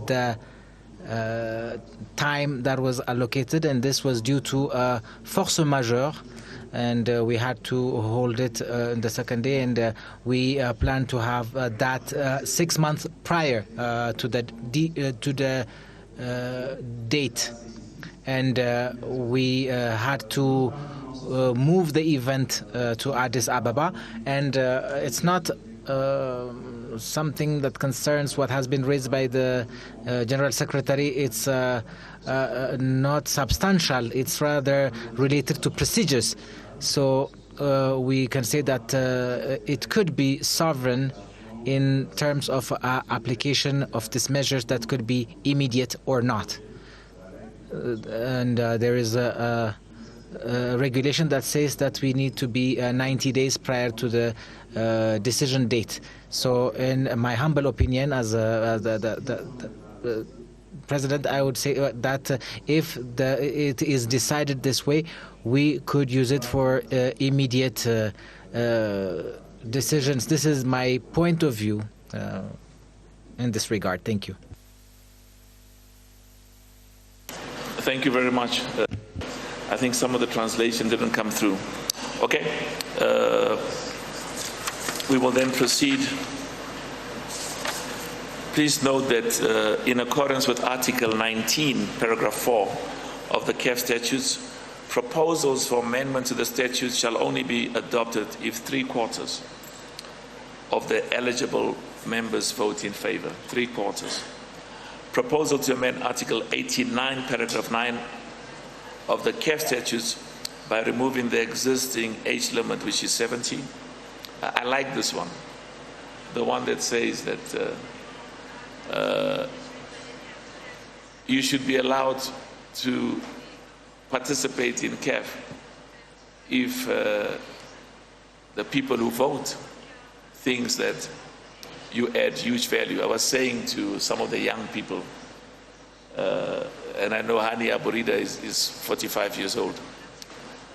the time that was allocated, and this was due to a force majeure, and we had to hold it the second day, and we plan to have that 6 months prior to the date, and we had to move the event to Addis Ababa, and it's not something that concerns what has been raised by the General Secretary. It's not substantial. It's rather related to procedures. So we can say that it could be sovereign in terms of application of these measures that could be immediate or not. And there is a regulation that says that we need to be 90 days prior to the decision date. So in my humble opinion as the President, I would say that if it is decided this way, we could use it for immediate decisions. This is my point of view in this regard. Thank you. Thank you very much. I think some of the translation didn't come through. Okay. We will then proceed Please note that in accordance with Article 19, paragraph 4 of the CAF statutes, proposals for amendment to the statutes shall only be adopted if 3/4 of the eligible members vote in favor. 3/4. Proposal to amend Article 89, paragraph 9 of the CAF statutes by removing the existing age limit, which is 70. I like this one. The one that says that you should be allowed to participate in CAF if the people who vote thinks that you add huge value. I was saying to some of the young people, and I know Hani Aburida is 45 years old,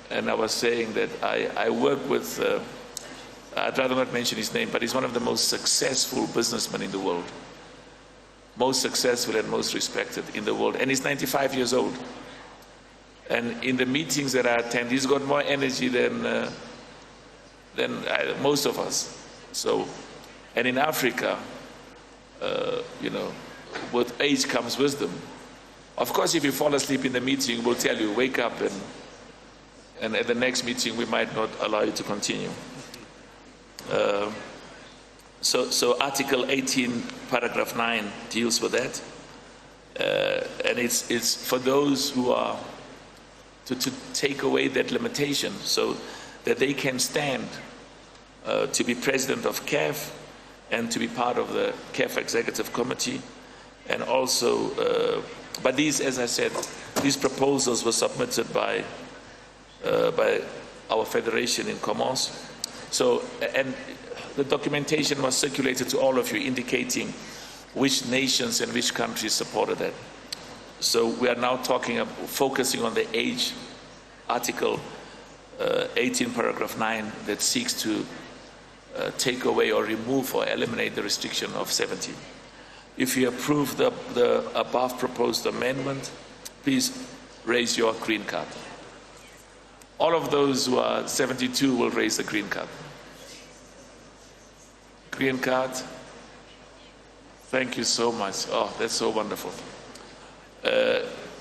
and I was saying that I work with, I'd rather not mention his name, but he's one of the most successful businessmen in the world. Most successful and most respected in the world. And he's 95 years old. And in the meetings that I attend, he's got more energy than most of us. So, and in Africa, you know, with age comes wisdom. Of course, if you fall asleep in the meeting, we'll tell you, wake up, and at the next meeting, we might not allow you to continue. So Article 18, paragraph 9 deals with that. And it's for those who are to take away that limitation so that they can stand to be president of CAF and to be part of the CAF Executive Committee. And also, but these, as I said, these proposals were submitted by our federation in Comoros. So, and the documentation was circulated to all of you indicating which nations and which countries supported that. So we are now focusing on the age, Article 18, paragraph 9, that seeks to take away or remove or eliminate the restriction of 70. If you approve the above proposed amendment, please raise your green card. All of those who are 72 will raise the green card. Green card. Thank you so much. Oh, that's so wonderful.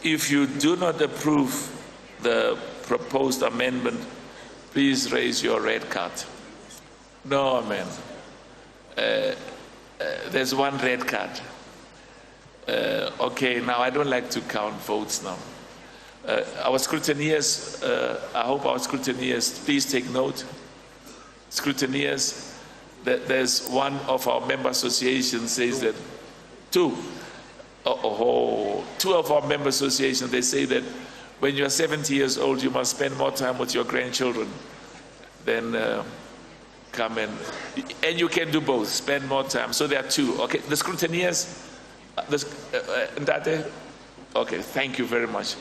If you do not approve the proposed amendment, please raise your red card. No, man. There's one red card. Okay, now I don't like to count votes now. Our scrutineers, I hope our scrutineers, please take note. Scrutineers, there's one of our member associations says that two of our member associations, they say that when you're 70 years old, you must spend more time with your grandchildren than come and you can do both, spend more time. So there are two. Okay, the scrutineers, okay, thank you very much.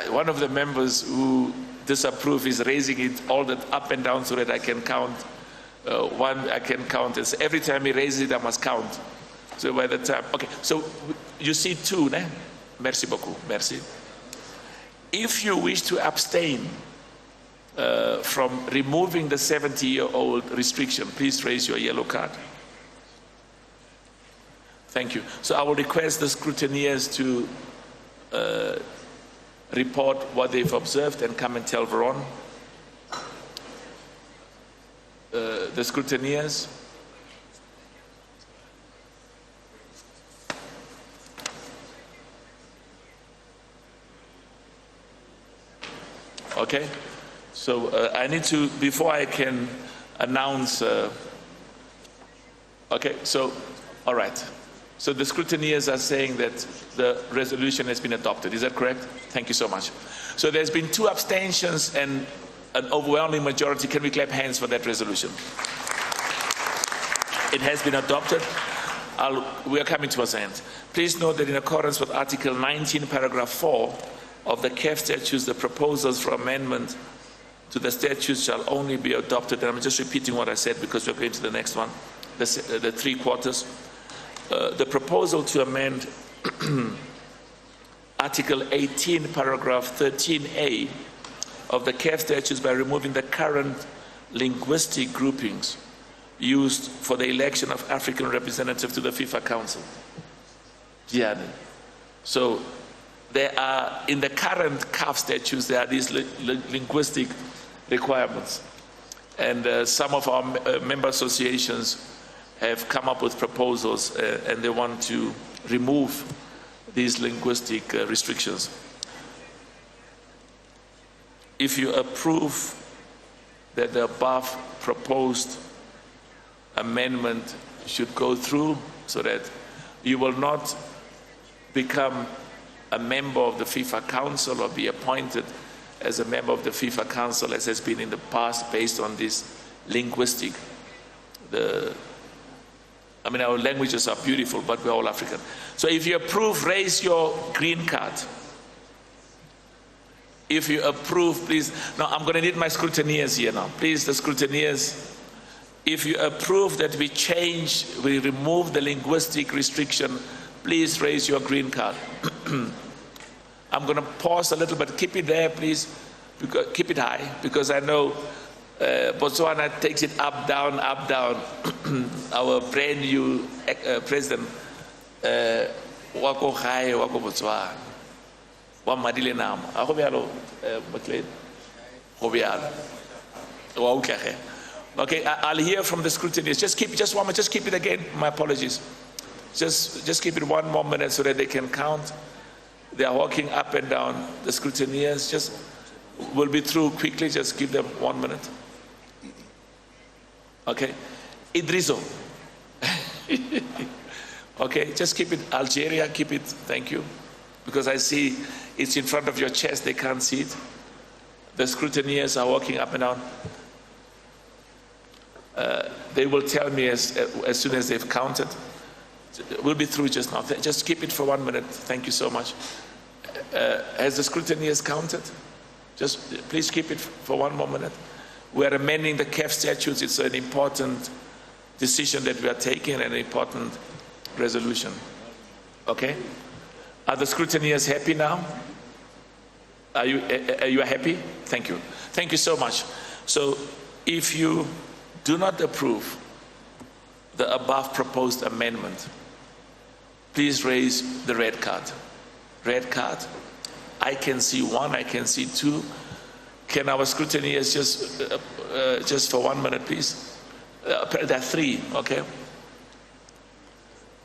One of the members who disapprove is raising it all that up and down so that I can count. One I can count. It's every time he raises it, I must count. So by the time, okay. So you see two, né? Merci beaucoup. Merci. If you wish to abstain from removing the 70-year-old restriction, please raise your yellow card. Thank you. So I will request the scrutineers to report what they've observed and come and tell Veron. The scrutineers. Okay, so I need to, before I can announce, okay, so, all right. So the scrutineers are saying that the resolution has been adopted. Is that correct? Thank you so much. So there's been 2 abstentions and an overwhelming majority. Can we clap hands for that resolution? It has been adopted. We are coming towards the end. Please note that in accordance with Article 19, paragraph 4 of the CAF statutes, the proposals for amendment to the statutes shall only be adopted. And I'm just repeating what I said because we're going to the next one, the 3/4. The proposal to amend Article 18, paragraph 13A of the CAF statutes by removing the current linguistic groupings used for the election of African representatives to the FIFA Council. So there are, in the current CAF statutes, there are these linguistic requirements. And some of our member associations have come up with proposals and they want to remove these linguistic restrictions. If you approve that the above proposed amendment should go through, so that you will not become a member of the FIFA Council or be appointed as a member of the FIFA Council as has been in the past based on this linguistic. I mean, our languages are beautiful, but we're all African. So if you approve, raise your green card. If you approve, please. Now, I'm going to need my scrutineers here now. Please, the scrutineers, if you approve that we remove the linguistic restriction, please raise your green card. I'm going to pause a little bit. Keep it there, please. Keep it high, because I know Botswana takes it up, down, up, down. Our brand new president, Wako Hai, Wako Botswana. Okay, I'll hear from the scrutineers. Just keep it again. My apologies. Just keep it 1 more minute so that they can count. They are walking up and down. The scrutineers will be through quickly. Just give them 1 minute. Okay, Idriso. Okay, just keep it. Algeria, keep it. Thank you. Because I see it's in front of your chest, they can't see it. The scrutineers are walking up and down. They will tell me as soon as they've counted. We'll be through just now. Just keep it for 1 minute. Thank you so much. Has the scrutineers counted? Just please keep it for 1 more minute. We are amending the CAF statutes. It's an important decision that we are taking, an important resolution. Okay? Are the scrutineers happy now? Are you happy? Thank you. Thank you so much. So if you do not approve the above proposed amendment, please raise the red card. Red card. I can see 1, I can see 2. Can our scrutineers just for 1 minute, please? There are 3, okay?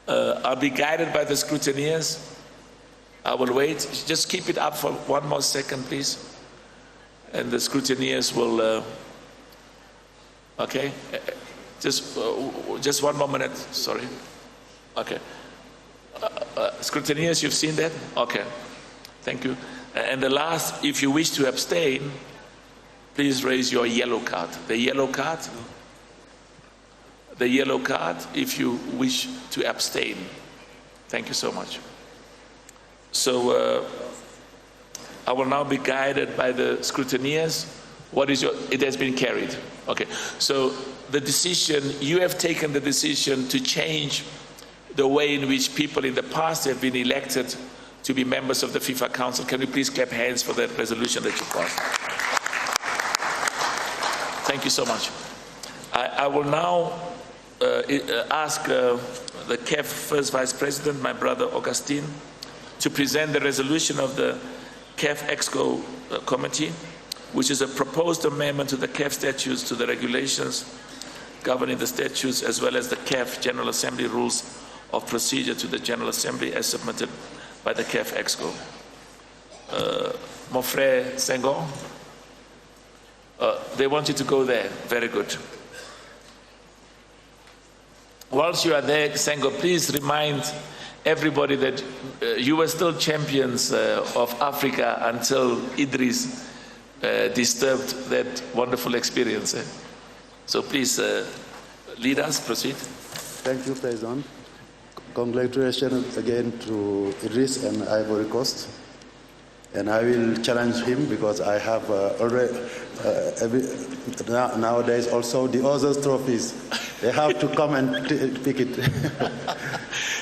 I'll be guided by the scrutineers. I will wait. Just keep it up for 1 more second, please. And the scrutineers will, okay? Just 1 more minute, sorry. Okay. Scrutineers, you've seen that? Okay. Thank you. And the last, if you wish to abstain, please raise your yellow card. The yellow card. The yellow card, if you wish to abstain. Thank you so much. So I will now be guided by the scrutineers. It has been carried. Okay. So the decision, you have taken the decision to change the way in which people in the past have been elected to be members of the FIFA Council. Can we please clap hands for that resolution that you passed? Thank you so much. I will now ask the CAF First Vice President, my brother Augustine, to present the resolution of the CAF Exco Committee, which is a proposed amendment to the CAF statutes, to the regulations governing the statutes, as well as the CAF General Assembly Rules of Procedure to the General Assembly as submitted by the CAF Exco. Mon frère Senghor, they want you to go there. Very good. Whilst you are there, Senghor, please remind everybody that you were still champions of Africa until Idris disturbed that wonderful experience. So please lead us, proceed. Thank you, President. Congratulations again to Idris and Ivory Coast. And I will challenge him because I have already, nowadays also the other trophies. They have to come and pick it.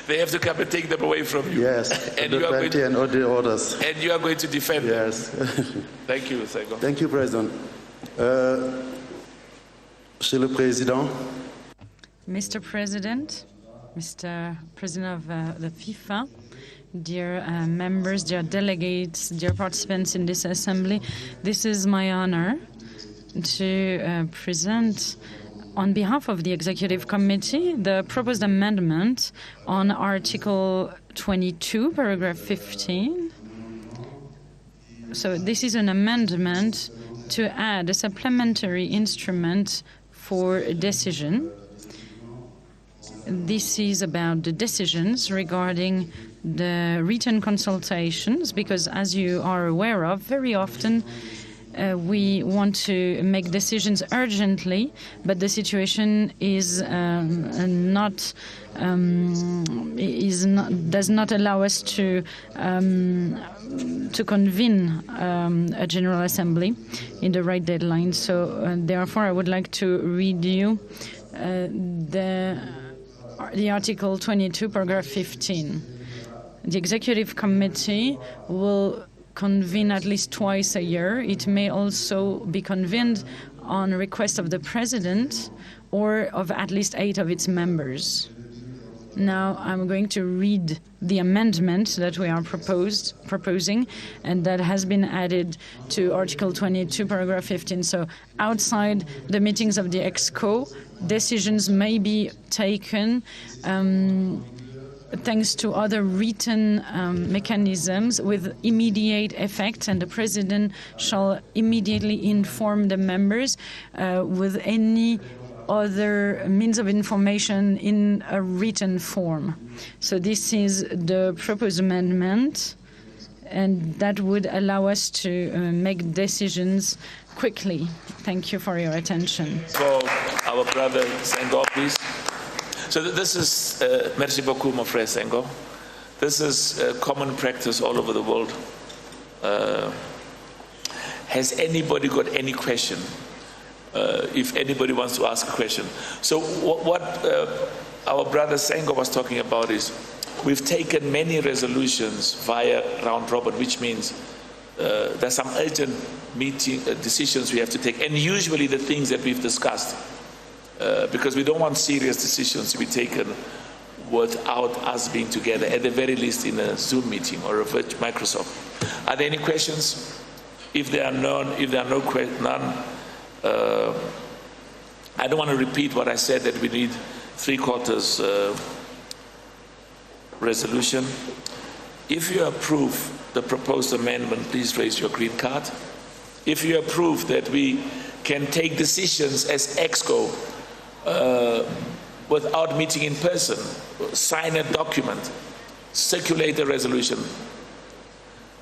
They have to come and take them away from you. Yes, and you are going to, and all the others. And you are going to defend yes. them. Thank you, Senghor. Thank you, President. Monsieur le Président, Mr. President, Mr. President of the FIFA, dear members, dear delegates, dear participants in this assembly, this is my honor to present on behalf of the Executive Committee the proposed amendment on Article 22, paragraph 15. So this is an amendment to add a supplementary instrument for a decision. This is about the decisions regarding the written consultations, because as you are aware of, very often we want to make decisions urgently, but the situation does not allow us to convene a General Assembly in the right deadline. So therefore, I would like to read you the Article 22, paragraph 15. The Executive Committee will convene at least twice a year. It may also be convened on request of the President or of at least 8 of its members. Now I'm going to read the amendment that we are proposing, and that has been added to Article 22, paragraph 15. So outside the meetings of the EXCO, decisions may be taken thanks to other written mechanisms with immediate effect, and the President shall immediately inform the members with any other means of information in a written form. So this is the proposed amendment, and that would allow us to make decisions quickly. Thank you for your attention. For our brother Senghor, please. So this is, merci beaucoup, mon frère Senghor. This is common practice all over the world. Has anybody got any question? If anybody wants to ask a question. So what our brother Senghor was talking about is, we've taken many resolutions via round robin, which means there's some urgent decisions we have to take, and usually the things that we've discussed. Because we don't want serious decisions to be taken without us being together, at the very least in a Zoom meeting or a virtual Microsoft. Are there any questions? If there are none, I don't want to repeat what I said, that we need 3/4 resolution. If you approve the proposed amendment, please raise your green card. If you approve that we can take decisions as EXCO without meeting in person, sign a document, circulate a resolution.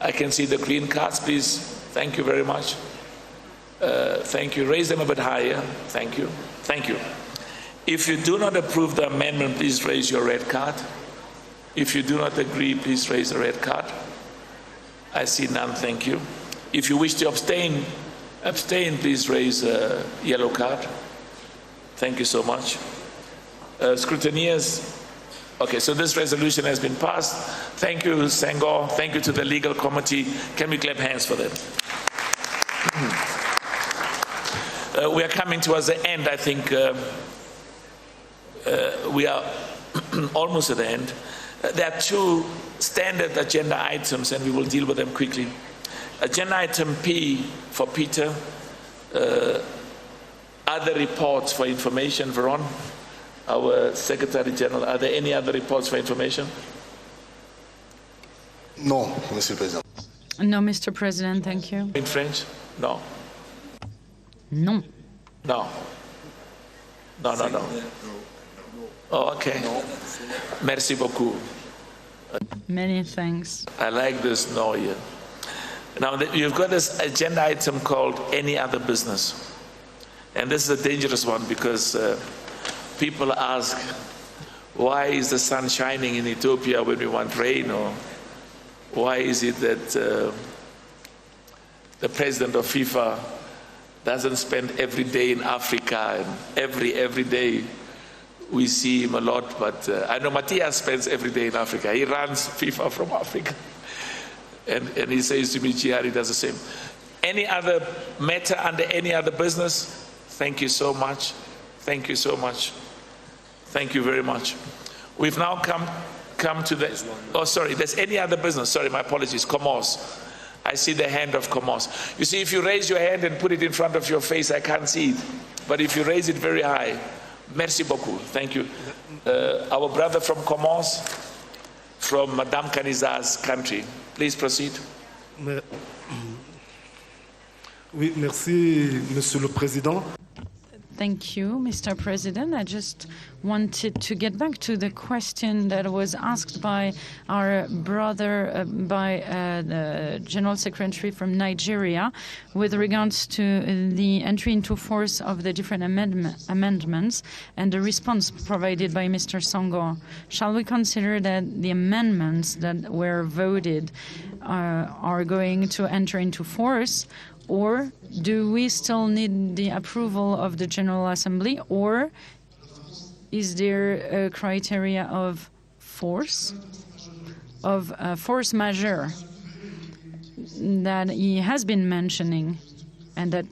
I can see the green cards, please. Thank you very much. Thank you. Raise them a bit higher. Thank you. Thank you. If you do not approve the amendment, please raise your red card. If you do not agree, please raise a red card. I see none. Thank you. If you wish to abstain, please raise a yellow card. Thank you so much. Scrutineers. Okay, so this resolution has been passed. Thank you, Senghor. Thank you to the legal committee. Can we clap hands for them? We are coming towards the end. I think we are almost at the end. There are 2 standard agenda items, and we will deal with them quickly. Agenda item P for Peter. Other reports for information. Veron, our Secretary General, are there any other reports for information? No, Mr. President. No, Mr. President, thank you. In French? No. No. No. No, no, no. Oh, okay. Merci beaucoup. Many thanks. I like this no here. Now, you've got this agenda item called any other business. And this is a dangerous one, because people ask, why is the sun shining in Ethiopia when we want rain? Or why is it that the president of FIFA doesn't spend every day in Africa, and every day we see him a lot? But I know Matthias spends every day in Africa. He runs FIFA from Africa. And he says to me, Jihari does the same. Any other matter under any other business? Thank you so much. Thank you so much. Thank you very much. We've now come to the, oh sorry, there's any other business, sorry, my apologies, Commerce. I see the hand of Commerce. You see, if you raise your hand and put it in front of your face, I can't see it. But if you raise it very high, merci beaucoup, thank you. Our brother from Commerce, from Madame Kaniza's country. Please proceed. Oui, merci, Monsieur le Président. Thank you, Mr. President. I just wanted to get back to the question that was asked by our brother, the General Secretary from Nigeria, with regards to the entry into force of the different amendments and the response provided by Mr. Songo. Shall we consider that the amendments that were voted are going to enter into force, or do we still need the approval of the General Assembly, or is there a criteria of force majeure that he has been mentioning and that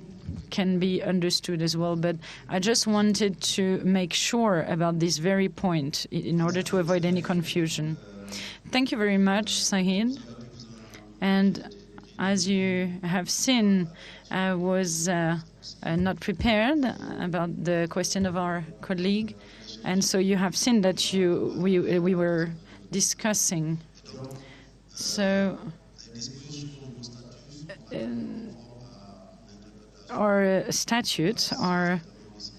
can be understood as well? But I just wanted to make sure about this very point in order to avoid any confusion. Thank you very much, Sahid. And as you have seen, I was not prepared about the question of our colleague, and so you have seen that we were discussing. So our statutes are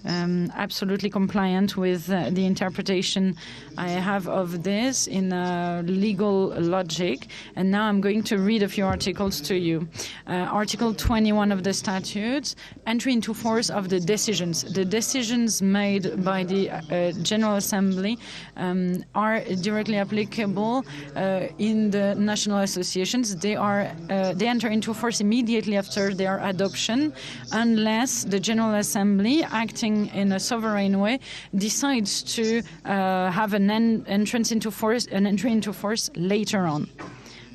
absolutely compliant with the interpretation I have of this in legal logic. And now I'm going to read a few articles to you. Article 21 of the statutes, entry into force of the decisions. The decisions made by the General Assembly are directly applicable in the national associations. They enter into force immediately after their adoption, unless the General Assembly, acting in a sovereign way, decides to have an entry into force later on.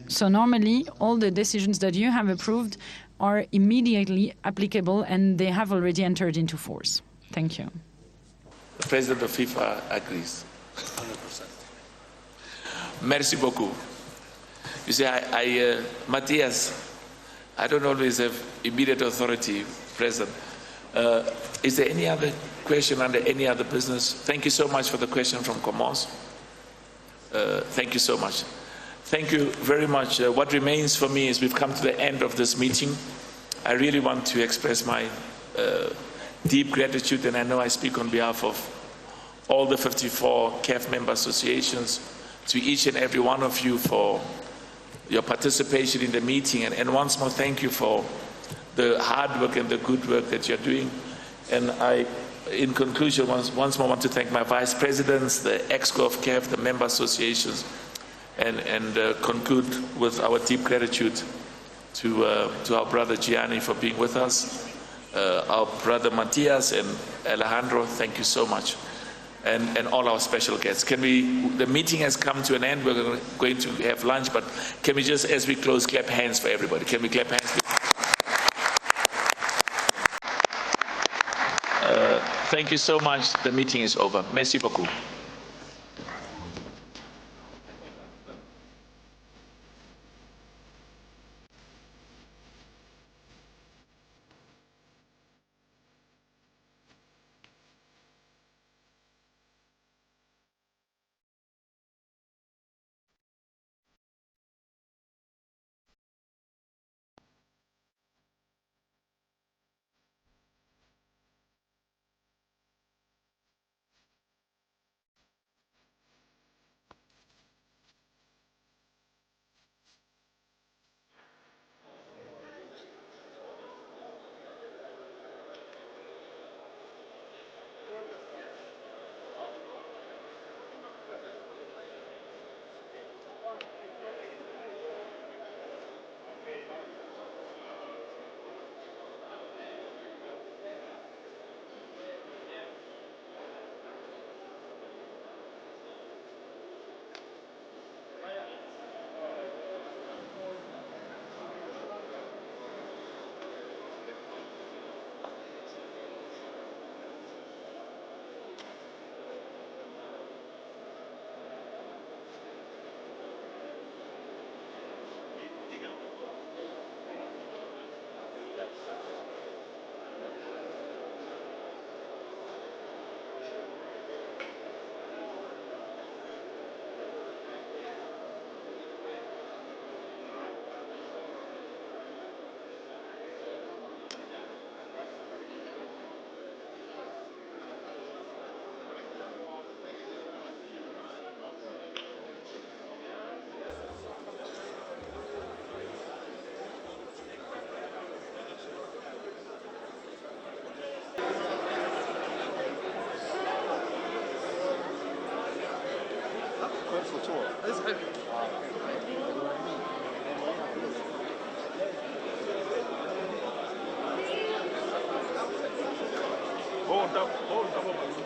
So normally, all the decisions that you have approved are immediately applicable, and they have already entered into force. Thank you. The President of FIFA agrees. 100%. Merci beaucoup. You see, Matthias, I don't always have immediate authority present. Is there any other question under any other business? Thank you so much for the question from Commerce. Thank you so much. Thank you very much. What remains for me is we've come to the end of this meeting. I really want to express my deep gratitude, and I know I speak on behalf of all the 54 CAF member associations, to each and every one of you for your participation in the meeting. And once more, thank you for the hard work and the good work that you're doing. And I, in conclusion, once more want to thank my vice presidents, the EXCO of CAF, the member associations, and conclude with our deep gratitude to our brother Gianni for being with us, our brother Matthias and Alejandro, thank you so much, and all our special guests. The meeting has come to an end. We're going to have lunch, but can we just, as we close, clap hands for everybody? Can we clap hands? Thank you so much. The meeting is over. Merci beaucoup. Hold up.